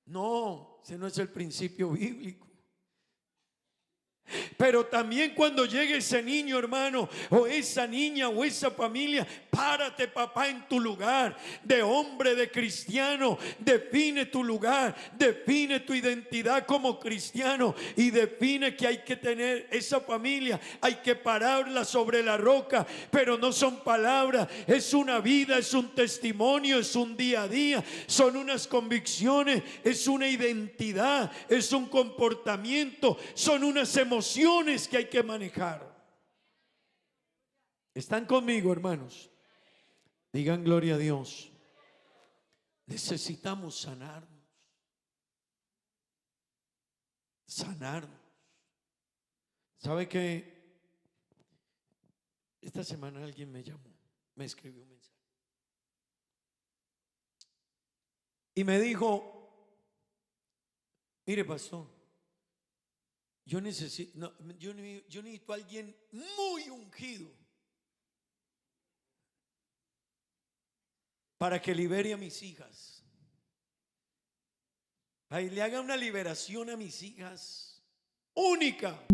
No, ese no es el principio bíblico. Pero también cuando llegue ese niño, hermano, o esa niña o esa familia, párate, papá, en tu lugar de hombre, de cristiano. Define tu lugar, define tu identidad como cristiano y define que hay que tener esa familia, hay que pararla sobre la roca. Pero no son palabras, es una vida, es un testimonio, es un día a día, son unas convicciones, es una identidad, es un comportamiento, son unas emociones que hay que manejar. ¿Están conmigo, hermanos? Digan gloria a Dios. Necesitamos sanarnos. Sanarnos. ¿Sabe qué? Esta semana alguien me llamó, me escribió un mensaje y me dijo: mire, pastor, yo necesito a alguien muy ungido para que libere a mis hijas, para que le haga una liberación a mis hijas única.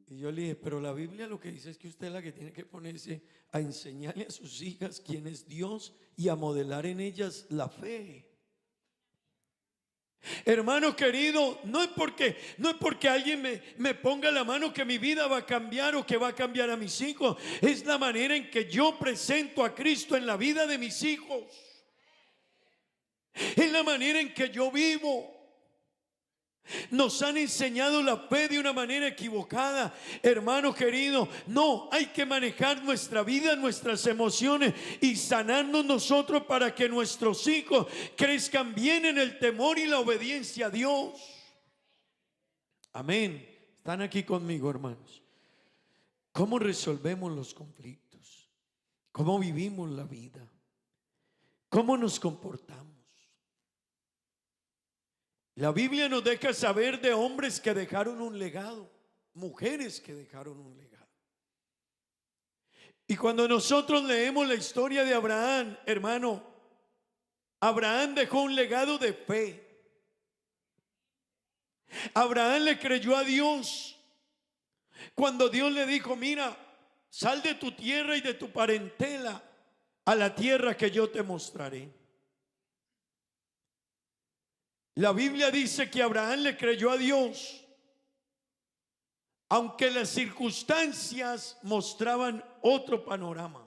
Y yo le dije: pero la Biblia lo que dice es que usted es la que tiene que ponerse a enseñarle a sus hijas quién es Dios y a modelar en ellas la fe. Hermano querido, no es porque alguien me ponga la mano que mi vida va a cambiar o que va a cambiar a mis hijos. Es la manera en que yo presento a Cristo en la vida de mis hijos. Es la manera en que yo vivo. Nos han enseñado la fe de una manera equivocada, hermano querido. No, hay que manejar nuestra vida, nuestras emociones y sanarnos nosotros para que nuestros hijos crezcan bien en el temor y la obediencia a Dios. Amén. ¿Están aquí conmigo, hermanos? ¿Cómo resolvemos los conflictos? ¿Cómo vivimos la vida? ¿Cómo nos comportamos? La Biblia nos deja saber de hombres que dejaron un legado, mujeres que dejaron un legado. Y cuando nosotros leemos la historia de Abraham, hermano, Abraham dejó un legado de fe. Abraham le creyó a Dios cuando Dios le dijo: mira, sal de tu tierra y de tu parentela a la tierra que yo te mostraré. La Biblia dice que Abraham le creyó a Dios, aunque las circunstancias mostraban otro panorama.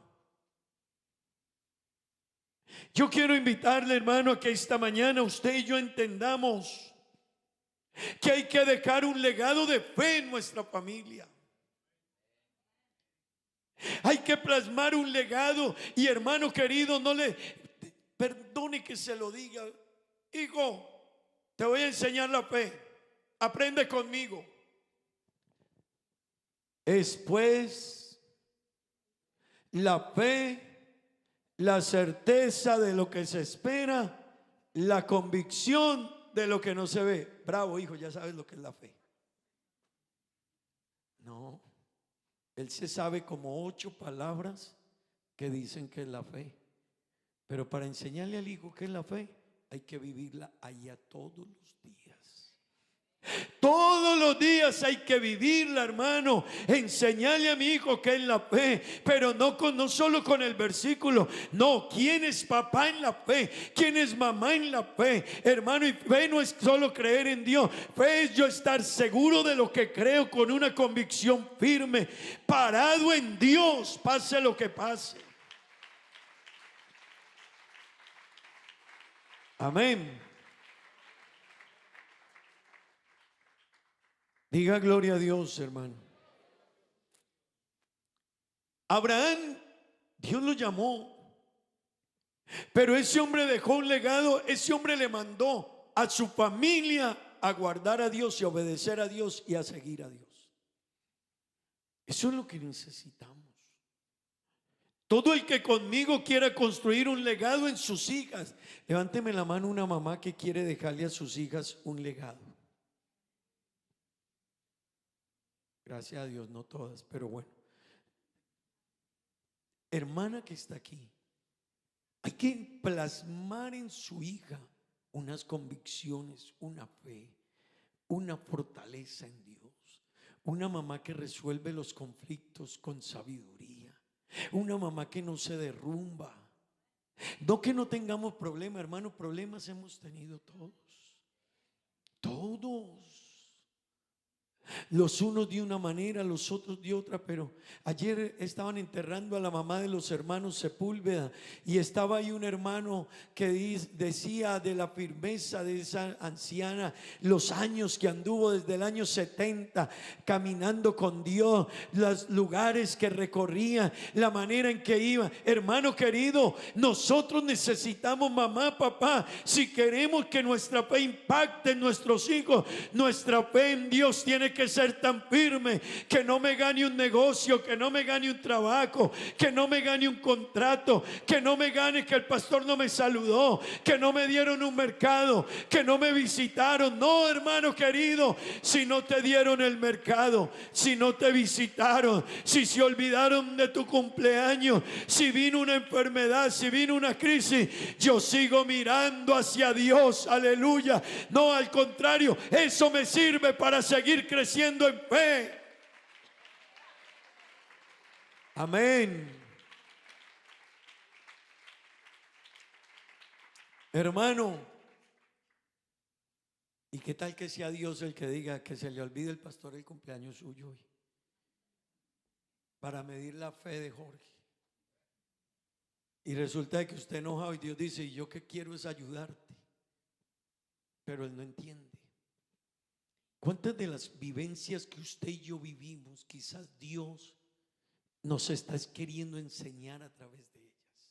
Yo quiero invitarle, hermano, a que esta mañana usted y yo entendamos que hay que dejar un legado de fe en nuestra familia. Hay que plasmar un legado. Y hermano querido, no le perdone que se lo diga, hijo, te voy a enseñar la fe, aprende conmigo. Es pues la fe, la certeza de lo que se espera, la convicción de lo que no se ve. Bravo, hijo, ya sabes lo que es la fe. No, él se sabe como 8 palabras que dicen que es la fe. Pero para enseñarle al hijo qué es la fe, hay que vivirla allá todos los días. Todos los días hay que vivirla, hermano. Enseñarle a mi hijo qué es la fe, pero no solo con el versículo. No, ¿quién es papá en la fe? ¿Quién es mamá en la fe? Hermano, y fe no es solo creer en Dios. Fe es yo estar seguro de lo que creo, con una convicción firme, parado en Dios, pase lo que pase. Amén. Diga gloria a Dios, hermano. Abraham, Dios lo llamó, pero ese hombre dejó un legado. Ese hombre le mandó a su familia a guardar a Dios y a obedecer a Dios y a seguir a Dios. Eso es lo que necesitamos. Todo el que conmigo quiera construir un legado en sus hijas, levánteme la mano una mamá que quiere dejarle a sus hijas un legado. Gracias a Dios, no todas, pero bueno. Hermana que está aquí, hay que plasmar en su hija unas convicciones, una fe, una fortaleza en Dios. Una mamá que resuelve los conflictos con sabiduría. Una mamá que no se derrumba. No que no tengamos problemas, hermano, problemas hemos tenido todos. Todos. Los unos de una manera, los otros de otra. Pero ayer estaban enterrando a la mamá de los hermanos Sepúlveda, y estaba ahí un hermano que decía de la firmeza de esa anciana, los años que anduvo desde el año 70 caminando con Dios, los lugares que recorría, la manera en que iba. Hermano querido, nosotros necesitamos, mamá, papá, si queremos que nuestra fe impacte en nuestros hijos, nuestra fe en Dios tiene que ser tan firme que no me gane un negocio, que no me gane un trabajo, que no me gane un contrato, que no me gane que el pastor no me saludó, que no me dieron un mercado, que no me visitaron. No, hermano querido, si no te dieron el mercado, si no te visitaron, si se olvidaron de tu cumpleaños, si vino una enfermedad, si vino una crisis, yo sigo mirando hacia Dios, aleluya. No, al contrario, eso me sirve para seguir creciendo en fe. Amén. Hermano, ¿y qué tal que sea Dios el que diga que se le olvide el pastor el cumpleaños suyo hoy? Para medir la fe de Jorge. Y resulta que usted enojado y Dios dice: y yo que quiero es ayudarte. Pero él no entiende. ¿Cuántas de las vivencias que usted y yo vivimos, quizás Dios nos está queriendo enseñar a través de ellas?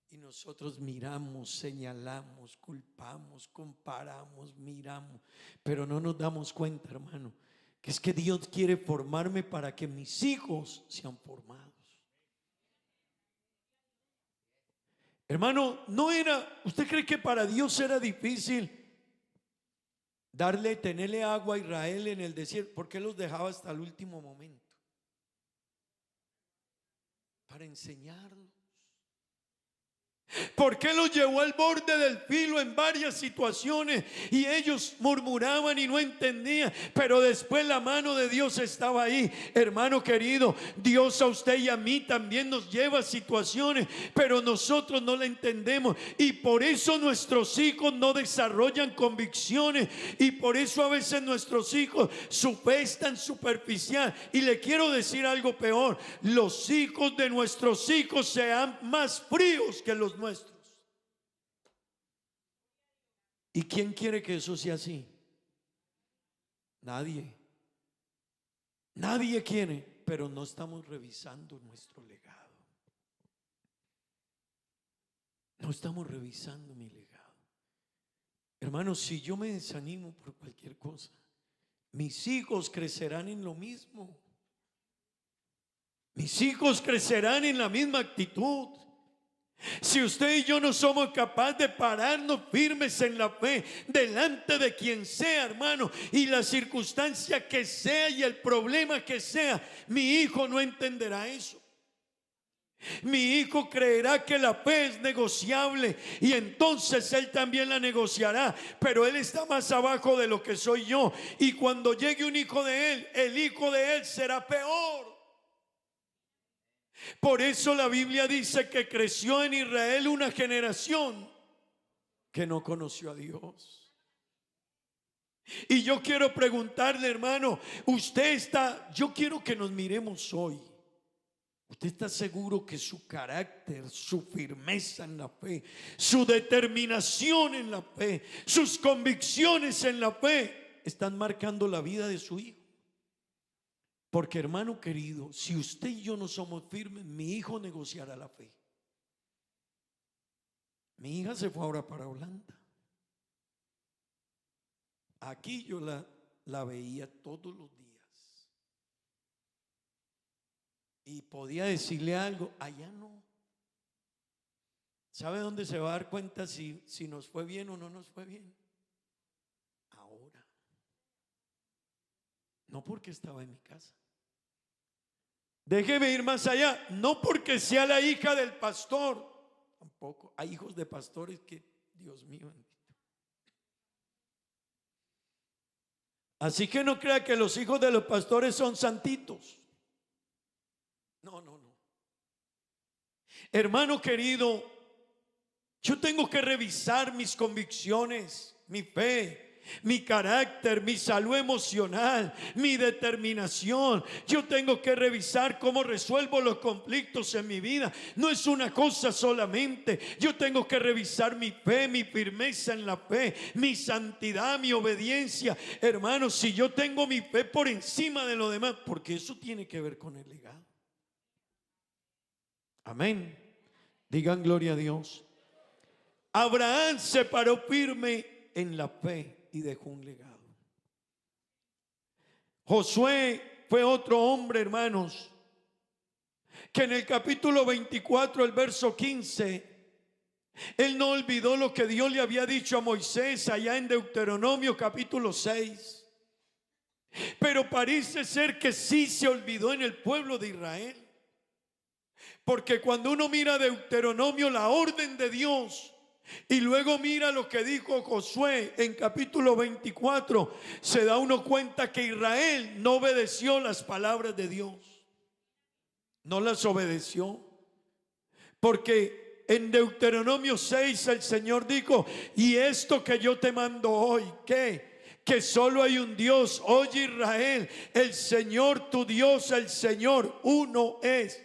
Y nosotros miramos, señalamos, culpamos, comparamos, miramos, pero no nos damos cuenta, hermano, que es que Dios quiere formarme para que mis hijos sean formados. Hermano, no era, ¿usted cree que para Dios era difícil tenerle agua a Israel en el desierto? ¿Por qué los dejaba hasta el último momento? Para enseñarlos. ¿Por qué los llevó al borde del filo en varias situaciones? Y ellos murmuraban y no entendían, pero después la mano de Dios estaba ahí. Hermano querido, Dios a usted y a mí también nos lleva a situaciones, pero nosotros no la entendemos, y por eso nuestros hijos no desarrollan convicciones, y por eso a veces nuestros hijos, su fe es tan superficial. Y le quiero decir algo peor: los hijos de nuestros hijos sean más fríos que los nuestros. ¿Y quién quiere que eso sea así? Nadie. Nadie quiere, pero no estamos revisando nuestro legado. No estamos revisando mi legado. Hermanos, si yo me desanimo por cualquier cosa, mis hijos crecerán en lo mismo. Mis hijos crecerán en la misma actitud. Si usted y yo no somos capaces de pararnos firmes en la fe delante de quien sea, hermano, y la circunstancia que sea y el problema que sea, mi hijo no entenderá eso. Mi hijo creerá que la fe es negociable, y entonces él también la negociará, pero él está más abajo de lo que soy yo, y cuando llegue un hijo de él, el hijo de él será peor. Por eso la Biblia dice que creció en Israel una generación que no conoció a Dios. Y yo quiero preguntarle, hermano, yo quiero que nos miremos hoy. ¿Usted está seguro que su carácter, su firmeza en la fe, su determinación en la fe, sus convicciones en la fe están marcando la vida de su hijo? Porque, hermano querido, si usted y yo no somos firmes, mi hijo negociará la fe. Mi hija se fue ahora para Holanda. Aquí yo la veía todos los días. Y podía decirle algo, allá no. ¿Sabe dónde se va a dar cuenta si nos fue bien o no nos fue bien? Ahora. No porque estaba en mi casa. Déjeme ir más allá. No porque sea la hija del pastor. Tampoco. Hay hijos de pastores que, Dios mío bendito. Así que no crea que los hijos de los pastores son santitos. No, no, no. Hermano querido, yo tengo que revisar mis convicciones, mi fe, mi carácter, mi salud emocional, mi determinación. Yo tengo que revisar cómo resuelvo los conflictos en mi vida. No es una cosa solamente. Yo tengo que revisar mi fe, mi firmeza en la fe, mi santidad, mi obediencia. Hermanos, si yo tengo mi fe por encima de lo demás, porque eso tiene que ver con el legado. Amén. Digan gloria a Dios. Abraham se paró firme en la fe y dejó un legado. Josué fue otro hombre, hermanos, que en el capítulo 24, el verso 15, él no olvidó lo que Dios le había dicho a Moisés allá en Deuteronomio capítulo 6. Pero parece ser que sí se olvidó en el pueblo de Israel. Porque cuando uno mira Deuteronomio, la orden de Dios, y luego mira lo que dijo Josué en capítulo 24, se da uno cuenta que Israel no obedeció las palabras de Dios. No las obedeció. Porque en Deuteronomio 6 el Señor dijo: y esto que yo te mando hoy, ¿qué? Que solo hay un Dios. Oye Israel, el Señor tu Dios, el Señor uno es.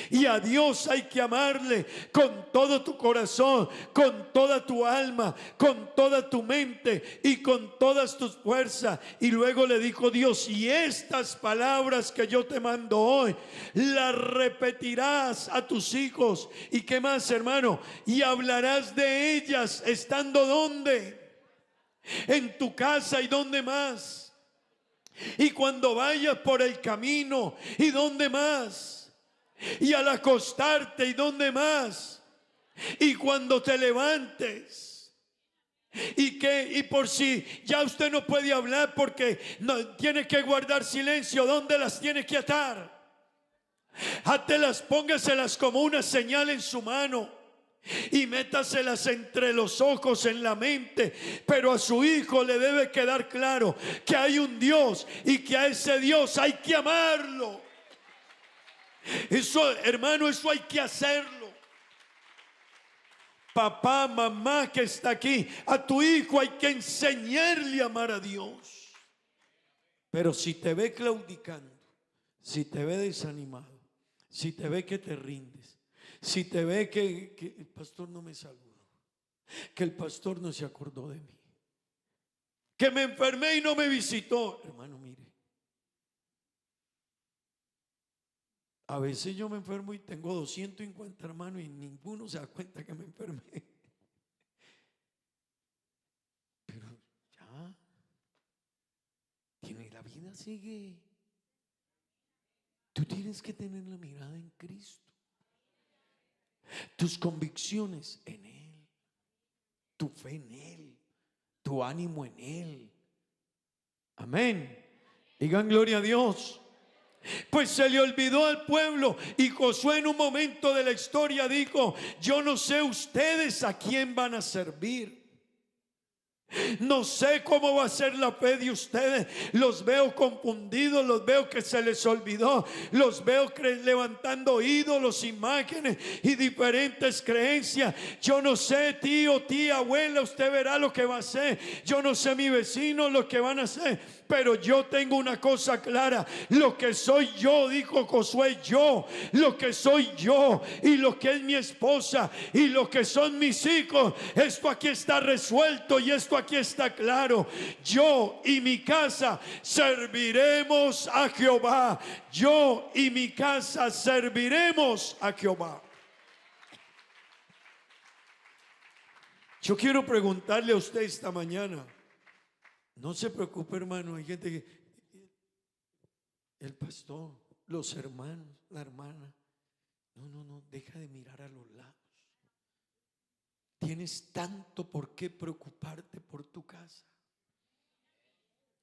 Y a Dios hay que amarle con todo tu corazón, con toda tu alma, con toda tu mente y con todas tus fuerzas. Y luego le dijo Dios: y estas palabras que yo te mando hoy, las repetirás a tus hijos. ¿Y qué más, hermano? Y hablarás de ellas estando ¿dónde? En tu casa. ¿Y dónde más? Y cuando vayas por el camino. ¿Y dónde más? Y al acostarte. ¿Y dónde más? Y cuando te levantes. ¿Y qué? Y por si ya usted no puede hablar porque no, tiene que guardar silencio, ¿dónde las tiene que atar? Átelas, póngaselas como una señal en su mano y métaselas entre los ojos, en la mente. Pero a su hijo le debe quedar claro que hay un Dios y que a ese Dios hay que amarlo. Eso, hermano, eso hay que hacerlo. Papá, mamá que está aquí, a tu hijo hay que enseñarle a amar a Dios. Pero si te ve claudicando, si te ve desanimado, si te ve que te rindes, si te ve que el pastor no me saludó, que el pastor no se acordó de mí, que me enfermé y no me visitó, hermano, mire. A veces yo me enfermo y tengo 250 hermanos y ninguno se da cuenta que me enfermé. Pero ya, la vida sigue. Tú tienes que tener la mirada en Cristo, tus convicciones en Él, tu fe en Él, tu ánimo en Él. Amén. Digan gloria a Dios. Pues se le olvidó al pueblo y Josué en un momento de la historia dijo: yo no sé ustedes a quién van a servir. No sé cómo va a ser la fe de ustedes. Los veo confundidos, los veo que se les olvidó, los veo levantando ídolos, imágenes y diferentes creencias. Yo no sé, tío, tía, abuela, usted verá lo que va a hacer. Yo no sé, mi vecino, lo que van a hacer. Pero yo tengo una cosa clara: lo que soy yo, dijo Josué, yo, lo que soy yo y lo que es mi esposa y lo que son mis hijos, esto aquí está resuelto y esto esto aquí está claro: yo y mi casa serviremos a Jehová. Yo y mi casa serviremos a Jehová. Yo quiero preguntarle a usted esta mañana, no se preocupe, hermano, hay gente que, el pastor, los hermanos, la hermana, no, deja de mirar a los lados. Tienes tanto por qué preocuparte por tu casa.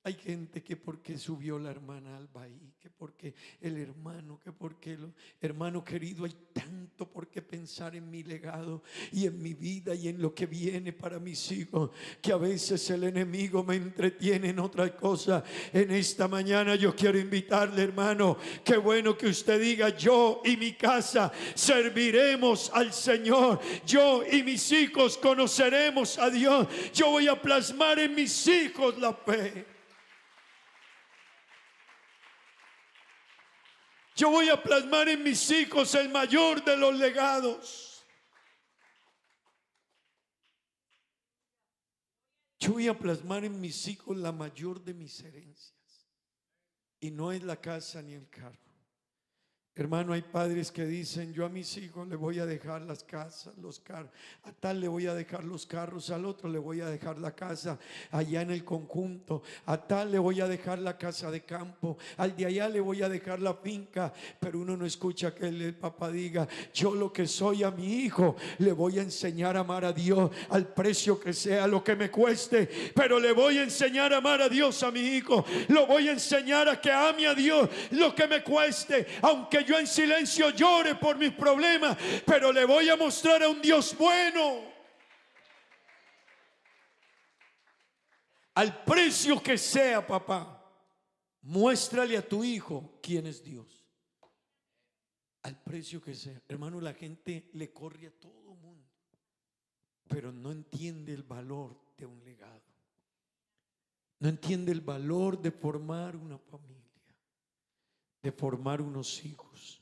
Hay gente que porque subió la hermana Alba ahí, que porque el hermano, que porque hermano querido, hay tanto por qué pensar en mi legado y en mi vida y en lo que viene para mis hijos, que a veces el enemigo me entretiene en otra cosa. En esta mañana yo quiero invitarle, hermano, qué bueno que usted diga: yo y mi casa serviremos al Señor, yo y mis hijos conoceremos a Dios, yo voy a plasmar en mis hijos la fe. Yo voy a plasmar en mis hijos el mayor de los legados. Yo voy a plasmar en mis hijos la mayor de mis herencias. Y no es la casa ni el carro. Hermano, hay padres que dicen: yo a mis hijos le voy a dejar las casas, los carros, a tal le voy a dejar los carros, al otro le voy a dejar la casa allá en el conjunto, a tal le voy a dejar la casa de campo, al de allá le voy a dejar la finca. Pero uno no escucha que el papá diga: yo lo que soy a mi hijo le voy a enseñar a amar a Dios al precio que sea, lo que me cueste, pero le voy a enseñar a amar a Dios a mi hijo. Lo voy a enseñar a que ame a Dios lo que me cueste, aunque yo en silencio llore por mis problemas, pero le voy a mostrar a un Dios bueno, al precio que sea. Papá, muéstrale a tu hijo quién es Dios, al precio que sea. Hermano, la gente le corre a todo mundo, pero no entiende el valor de un legado, no entiende el valor de formar una familia, de formar unos hijos.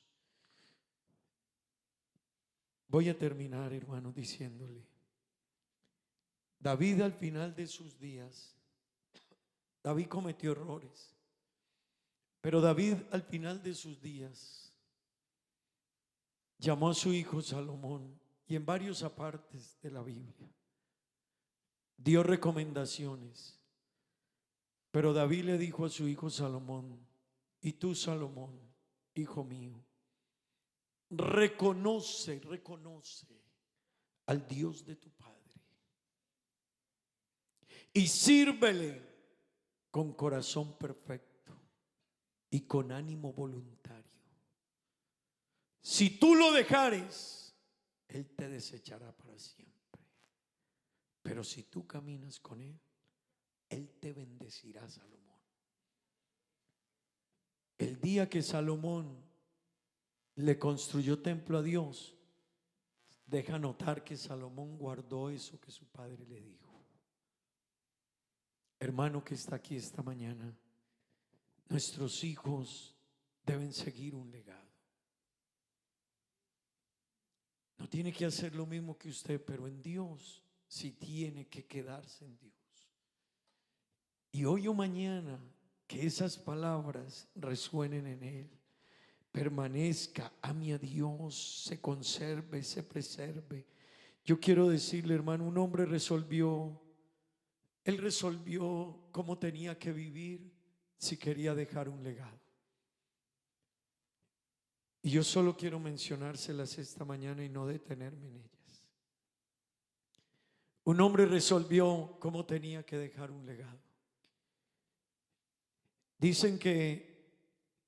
Voy a terminar, hermano, diciéndole: David, al final de sus días, David cometió errores, pero David al final de sus días llamó a su hijo Salomón, y en varios apartes de la Biblia dio recomendaciones. Pero David le dijo a su hijo Salomón: y tú, Salomón, hijo mío, reconoce al Dios de tu padre y sírvele con corazón perfecto y con ánimo voluntario. Si tú lo dejares, Él te desechará para siempre, pero si tú caminas con Él, Él te bendecirá, Salomón. El día que Salomón le construyó templo a Dios, deja notar que Salomón guardó eso que su padre le dijo. Hermano que está aquí esta mañana, nuestros hijos deben seguir un legado. No tiene que hacer lo mismo que usted, pero en Dios sí tiene que quedarse en Dios. Y hoy o mañana, que esas palabras resuenen en él, permanezca, ame a Dios, se conserve, se preserve. Yo quiero decirle, hermano, un hombre resolvió cómo tenía que vivir si quería dejar un legado. Y yo solo quiero mencionárselas esta mañana y no detenerme en ellas. Un hombre resolvió cómo tenía que dejar un legado. Dicen que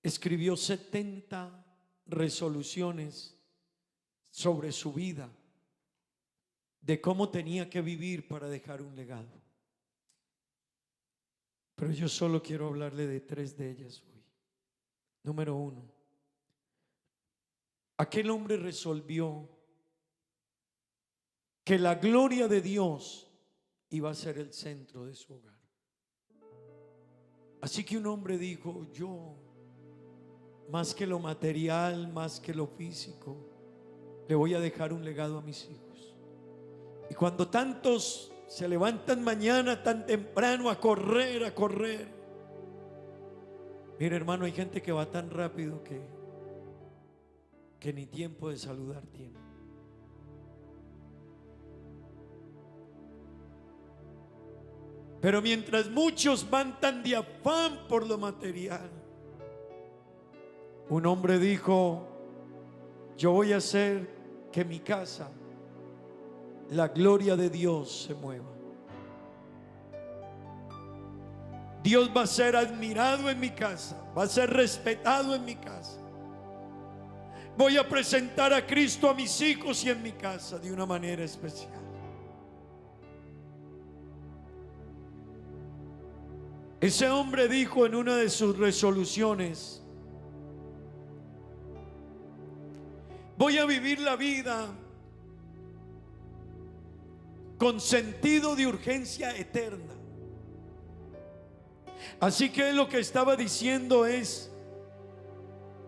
escribió 70 resoluciones sobre su vida, de cómo tenía que vivir para dejar un legado. Pero yo solo quiero hablarle de 3 de ellas hoy. Número 1, aquel hombre resolvió que la gloria de Dios iba a ser el centro de su hogar. Así que un hombre dijo: yo, más que lo material, más que lo físico, le voy a dejar un legado a mis hijos. Y cuando tantos se levantan mañana tan temprano a correr, a correr. Mira, hermano, hay gente que va tan rápido que ni tiempo de saludar tiene. Pero mientras muchos van tan de afán por lo material, un hombre dijo: yo voy a hacer que mi casa, la gloria de Dios se mueva. Dios va a ser admirado en mi casa, va a ser respetado en mi casa. Voy a presentar a Cristo a mis hijos y en mi casa de una manera especial. Ese hombre dijo en una de sus resoluciones: voy a vivir la vida con sentido de urgencia eterna. Así que lo que estaba diciendo es: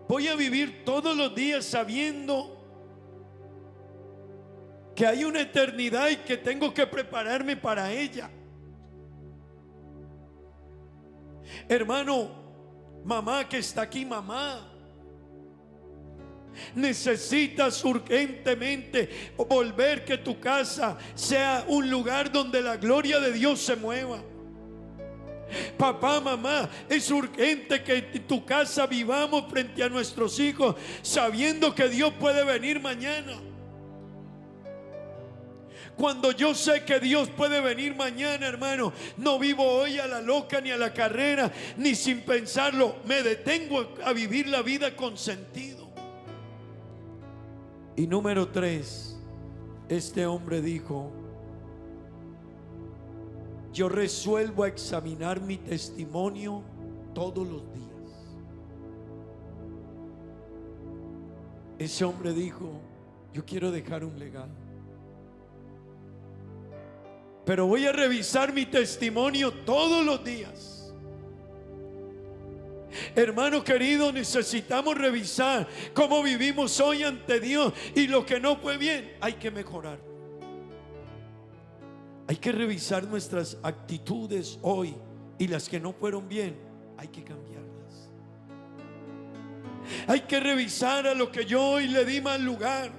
voy a vivir todos los días sabiendo que hay una eternidad y que tengo que prepararme para ella. Hermano, mamá que está aquí, mamá, necesitas urgentemente volver que tu casa sea un lugar donde la gloria de Dios se mueva. Papá, mamá, es urgente que en tu casa vivamos frente a nuestros hijos sabiendo que Dios puede venir mañana. Cuando yo sé que Dios puede venir mañana, hermano, no vivo hoy a la loca ni a la carrera, ni sin pensarlo. Me detengo a vivir la vida con sentido. Y número 3, este hombre dijo: yo resuelvo a examinar mi testimonio todos los días. Ese hombre dijo: yo quiero dejar un legado, pero voy a revisar mi testimonio todos los días. Hermano querido, necesitamos revisar cómo vivimos hoy ante Dios, y lo que no fue bien hay que mejorar. Hay que revisar nuestras actitudes hoy, y las que no fueron bien hay que cambiarlas. Hay que revisar a lo que yo hoy le di mal lugar.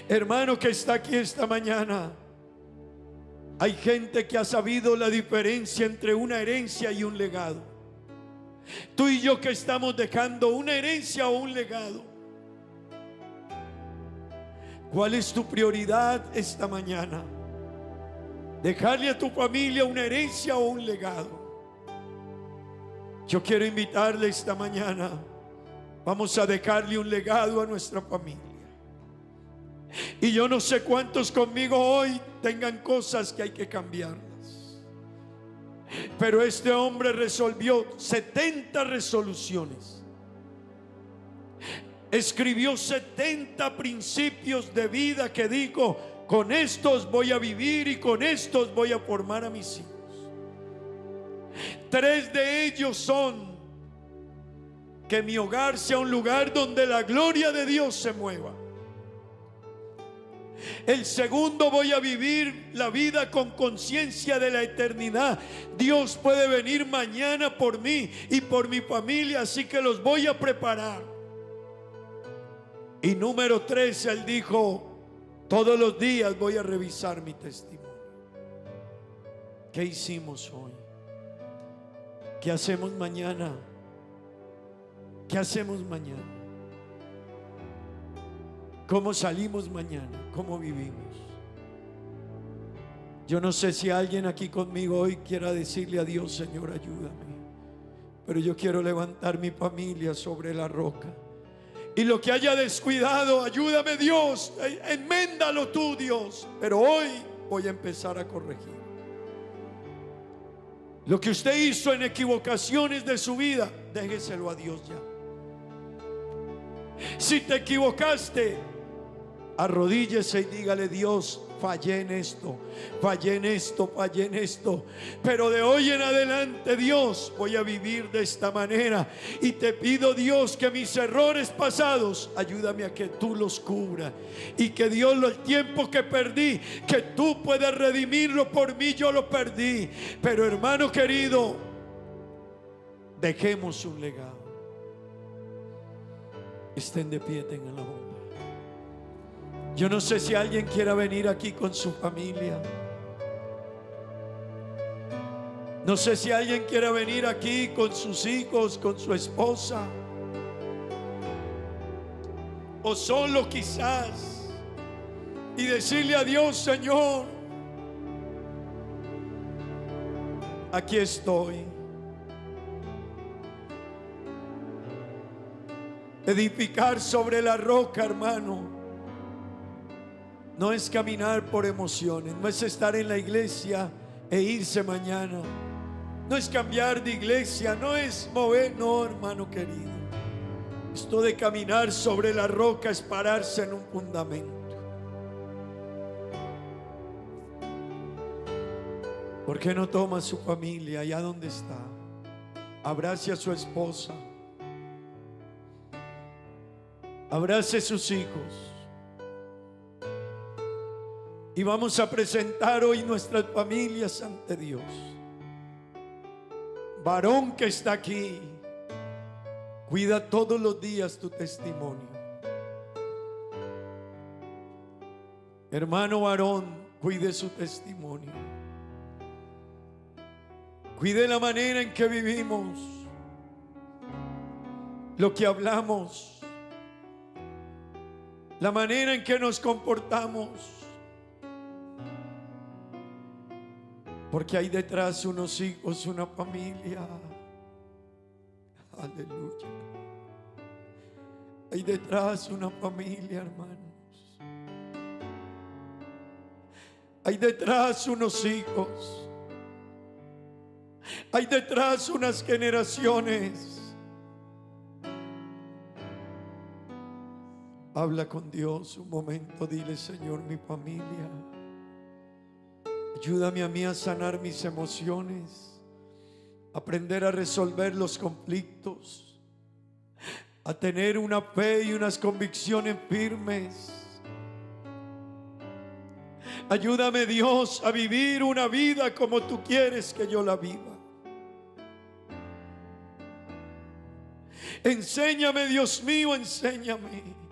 Hermano que está aquí esta mañana, hay gente que ha sabido la diferencia entre una herencia y un legado. Tú y yo que estamos dejando una herencia o un legado. ¿Cuál es tu prioridad esta mañana? ¿Dejarle a tu familia una herencia o un legado? Yo quiero invitarle esta mañana. Vamos a dejarle un legado a nuestra familia. Y yo no sé cuántos conmigo hoy tengan cosas que hay que cambiarlas, pero este hombre resolvió 70 resoluciones. Escribió 70 principios de vida que dijo: con estos voy a vivir y con estos voy a formar a mis hijos. 3 de ellos son: que mi hogar sea un lugar donde la gloria de Dios se mueva. El segundo: voy a vivir la vida con conciencia de la eternidad. Dios puede venir mañana por mí y por mi familia, así que los voy a preparar. Y número 3, él dijo: todos los días voy a revisar mi testimonio. ¿Qué hicimos hoy? ¿Qué hacemos mañana? ¿Qué hacemos mañana? ¿Cómo salimos mañana? ¿Cómo vivimos? Yo no sé si alguien aquí conmigo hoy quiera decirle a Dios: Señor, ayúdame, pero yo quiero levantar mi familia sobre la roca. Y lo que haya descuidado, ayúdame Dios, enméndalo tú Dios, pero hoy voy a empezar a corregir. Lo que usted hizo en equivocaciones de su vida, déjeselo a Dios ya. Si te equivocaste, arrodíllese y dígale: Dios, fallé en esto, fallé en esto, fallé en esto. Pero de hoy en adelante, Dios, voy a vivir de esta manera. Y te pido, Dios, que mis errores pasados, ayúdame a que tú los cubras. Y que Dios, el tiempo que perdí, que tú puedas redimirlo por mí, yo lo perdí. Pero hermano querido, dejemos un legado. Estén de pie, tengan la bomba. Yo no sé si alguien quiera venir aquí con su familia. No sé si alguien quiera venir aquí con sus hijos, con su esposa. O solo quizás. Y decirle a Dios: Señor, aquí estoy. Edificar sobre la roca, hermano, no es caminar por emociones, no es estar en la iglesia e irse mañana, no es cambiar de iglesia, no es mover, no, hermano querido. Esto de caminar sobre la roca es pararse en un fundamento. ¿Por qué no toma a su familia allá donde está? Abrace a su esposa. Abrace a sus hijos. Y vamos a presentar hoy nuestras familias ante Dios. Varón que está aquí, cuida todos los días tu testimonio. Hermano varón, cuide su testimonio. Cuide la manera en que vivimos, lo que hablamos, la manera en que nos comportamos, porque hay detrás unos hijos, una familia. Aleluya. Hay detrás una familia, hermanos. Hay detrás unos hijos. Hay detrás unas generaciones. Habla con Dios un momento, dile: Señor, mi familia, ayúdame a mí a sanar mis emociones, aprender a resolver los conflictos, a tener una fe y unas convicciones firmes. Ayúdame, Dios, a vivir una vida como tú quieres que yo la viva. Enséñame, Dios mío, enséñame.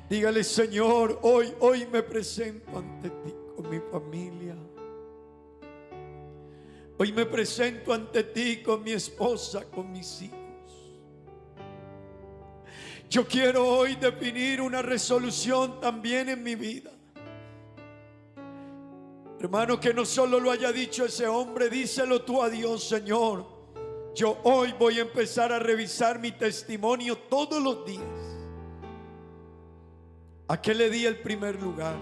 Dígale: Señor, hoy me presento ante ti con mi familia. Hoy me presento ante ti con mi esposa, con mis hijos. Yo quiero hoy definir una resolución también en mi vida. Hermano, que no solo lo haya dicho ese hombre, díselo tú a Dios: Señor, yo hoy voy a empezar a revisar mi testimonio todos los días. ¿A qué le di el primer lugar?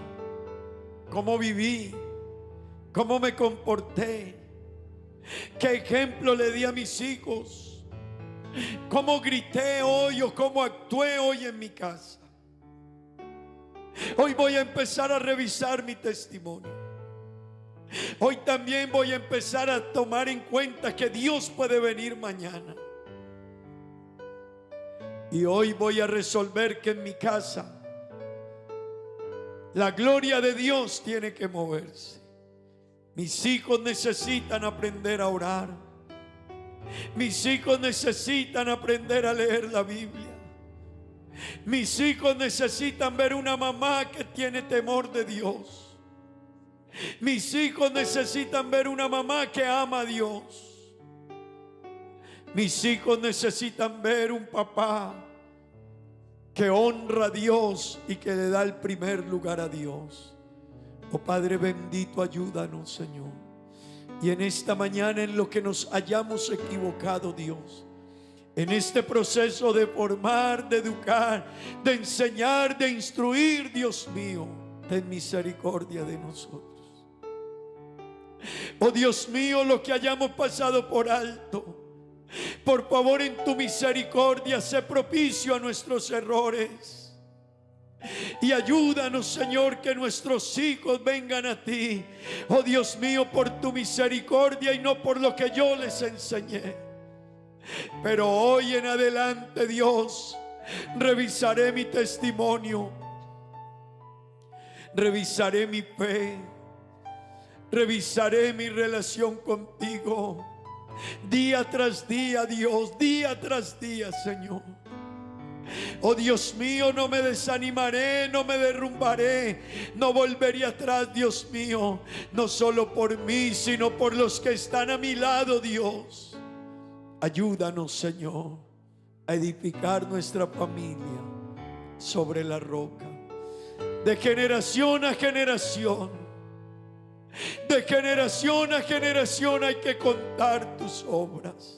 ¿Cómo viví? ¿Cómo me comporté? ¿Qué ejemplo le di a mis hijos? ¿Cómo grité hoy o cómo actué hoy en mi casa? Hoy voy a empezar a revisar mi testimonio. Hoy también voy a empezar a tomar en cuenta que Dios puede venir mañana. Y hoy voy a resolver que en mi casa la gloria de Dios tiene que moverse. Mis hijos necesitan aprender a orar. Mis hijos necesitan aprender a leer la Biblia. Mis hijos necesitan ver una mamá que tiene temor de Dios. Mis hijos necesitan ver una mamá que ama a Dios. Mis hijos necesitan ver un papá que honra a Dios y que le da el primer lugar a Dios. Oh Padre bendito, ayúdanos, Señor. Y en esta mañana, en lo que nos hayamos equivocado, Dios, en este proceso de formar, de educar, de enseñar, de instruir, Dios mío, ten misericordia de nosotros. Oh Dios mío, lo que hayamos pasado por alto, por favor, en tu misericordia, sé propicio a nuestros errores. Y ayúdanos, Señor, que nuestros hijos vengan a ti, oh Dios mío, por tu misericordia y no por lo que yo les enseñé. Pero hoy en adelante, Dios, revisaré mi testimonio, revisaré mi fe, revisaré mi relación contigo, día tras día, Dios, día tras día, Señor. Oh Dios mío, no me desanimaré, no me derrumbaré, no volveré atrás, Dios mío, no solo por mí, sino por los que están a mi lado, Dios. Ayúdanos, Señor, a edificar nuestra familia sobre la roca, de generación a generación. De generación a generación hay que contar tus obras.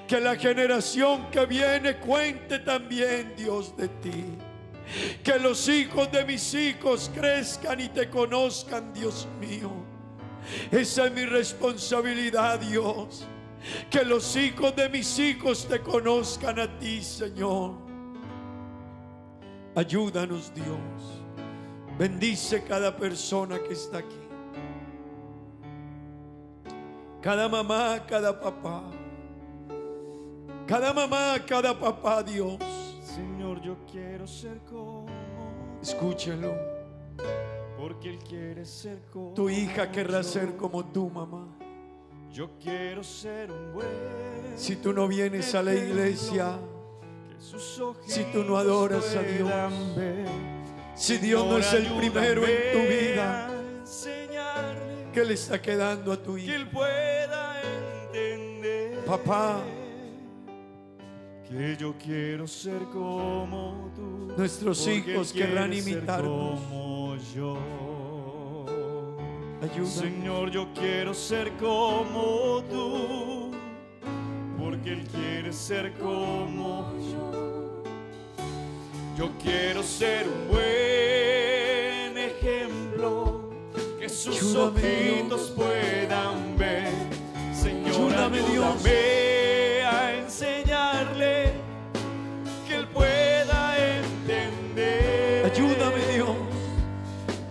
Que la generación que viene cuente también, Dios, de ti. Que los hijos de mis hijos crezcan y te conozcan, Dios mío. Esa es mi responsabilidad, Dios. Que los hijos de mis hijos te conozcan a ti, Señor. Ayúdanos, Dios. Bendice cada persona que está aquí. Cada mamá, cada papá. Cada mamá, cada papá, Dios. Señor, yo quiero ser como Escúchalo. porque Él quiere ser como Tu hija querrá yo. ser como tu mamá. Yo quiero ser un buen Si tú no vienes a la iglesia, que sus ojitos si tú no adoras a Dios, puedan ver. si Dios no es el primero en tu vida, Enseñarle ¿qué le está quedando a tu que hija? Él pueda entender. Papá, que yo quiero ser como tú. nuestros porque hijos Él quiere querrán ser imitarnos. como yo. Ayúdanos. Señor, yo quiero ser como tú, porque Él quiere ser como yo. Yo quiero ser un buen ejemplo, que sus Ayúdame, ojitos puedan ver. Señor, Ayúdame, Dios. ayúdame a enseñarle que Él pueda entender. Ayúdame, Dios.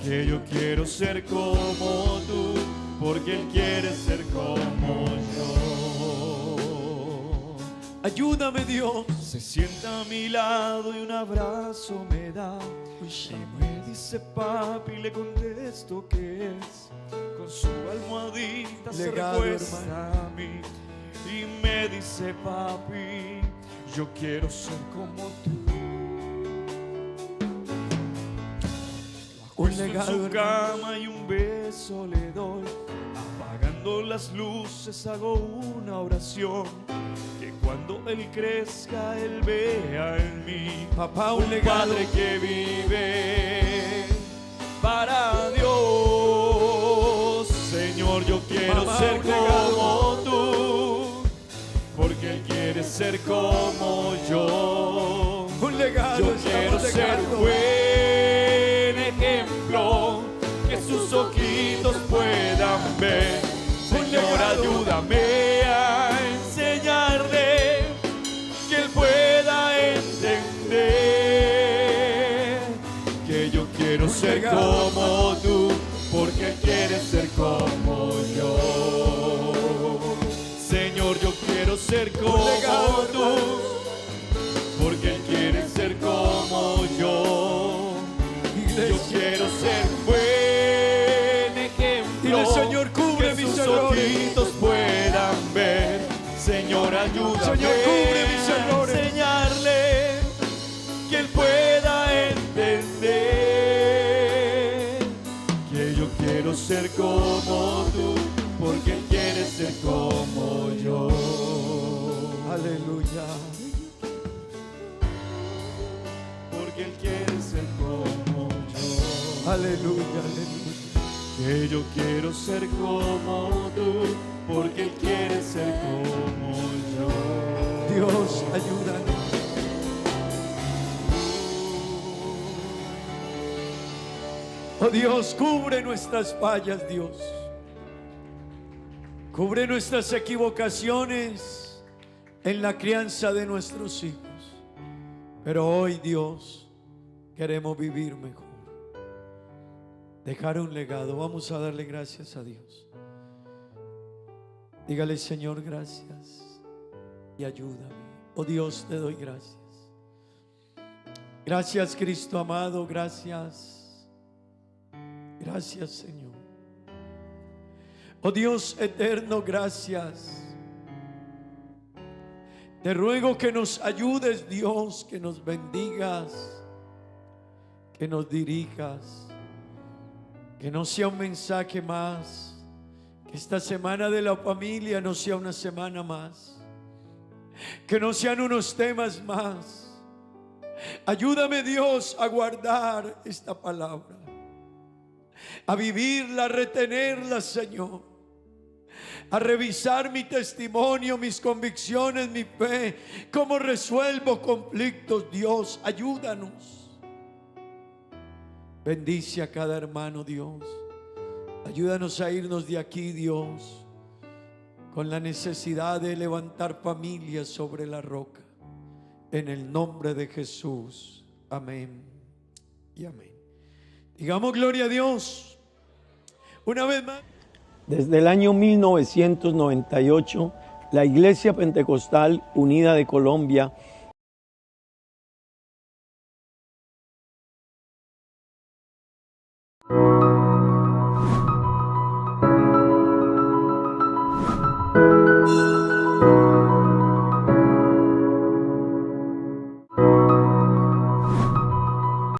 Que yo quiero ser como tú, porque Él quiere ser como yo. Ayúdame, Dios. Se sienta a mi lado y un abrazo me da. Y me dice papi, le contesto que es. Con su almohadita se Legado, recuesta a mí. Y me dice papi, yo quiero ser como tú. Un En legado, su hermano. cama y un beso le doy. Apagando las luces hago una oración. Que cuando Él crezca, Él vea en mí Papá, un legado. Padre que vive para Dios. Señor, yo quiero Mamá, ser un legado. como tú, porque Él quiere ser como yo. Un legado. Yo quiero estamos ser dejando. un buen ejemplo, que sus ojitos puedan ver. Señor, legado. ayúdame a enseñarle que Él pueda entender. Que yo quiero ser legado. como tú, porque Él quiere ser como yo. Señor, yo quiero ser como legado, tú, porque Él quiere ser como yo. Yo Iglesia. quiero ser un buen ejemplo. Dile, Señor, cubre que mis sus errores. ojitos puedan ver. Señor, ayúdame Señor, cubre mis a errores. enseñarle que Él pueda entender. Que yo quiero ser como tú, porque Él quiere ser como yo. Aleluya. Porque Él quiere ser como yo. Aleluya. Aleluya. Que yo quiero ser como tú, porque Él quiere ser como yo. Dios, ayúdanos. Oh Dios, cubre nuestras fallas, Dios. Cubre nuestras equivocaciones en la crianza de nuestros hijos. Pero hoy, Dios, queremos vivir mejor, dejar un legado. Vamos a darle gracias a Dios. Dígale: Señor, gracias y ayúdame. Oh Dios, te doy gracias. Gracias, Cristo amado, gracias. Gracias, Señor. Oh Dios eterno, gracias. Te ruego que nos ayudes, Dios, que nos bendigas, que nos dirijas, que no sea un mensaje más, que esta semana de la familia no sea una semana más, que no sean unos temas más. Ayúdame, Dios, a guardar esta palabra, a vivirla, a retenerla, Señor, a revisar mi testimonio, mis convicciones, mi fe, cómo resuelvo conflictos. Dios, ayúdanos. Bendice a cada hermano, Dios. Ayúdanos a irnos de aquí, Dios, con la necesidad de levantar familias sobre la roca. En el nombre de Jesús. Amén y amén. Digamos gloria a Dios. Una vez más. Desde el año 1998, la Iglesia Pentecostal Unida de Colombia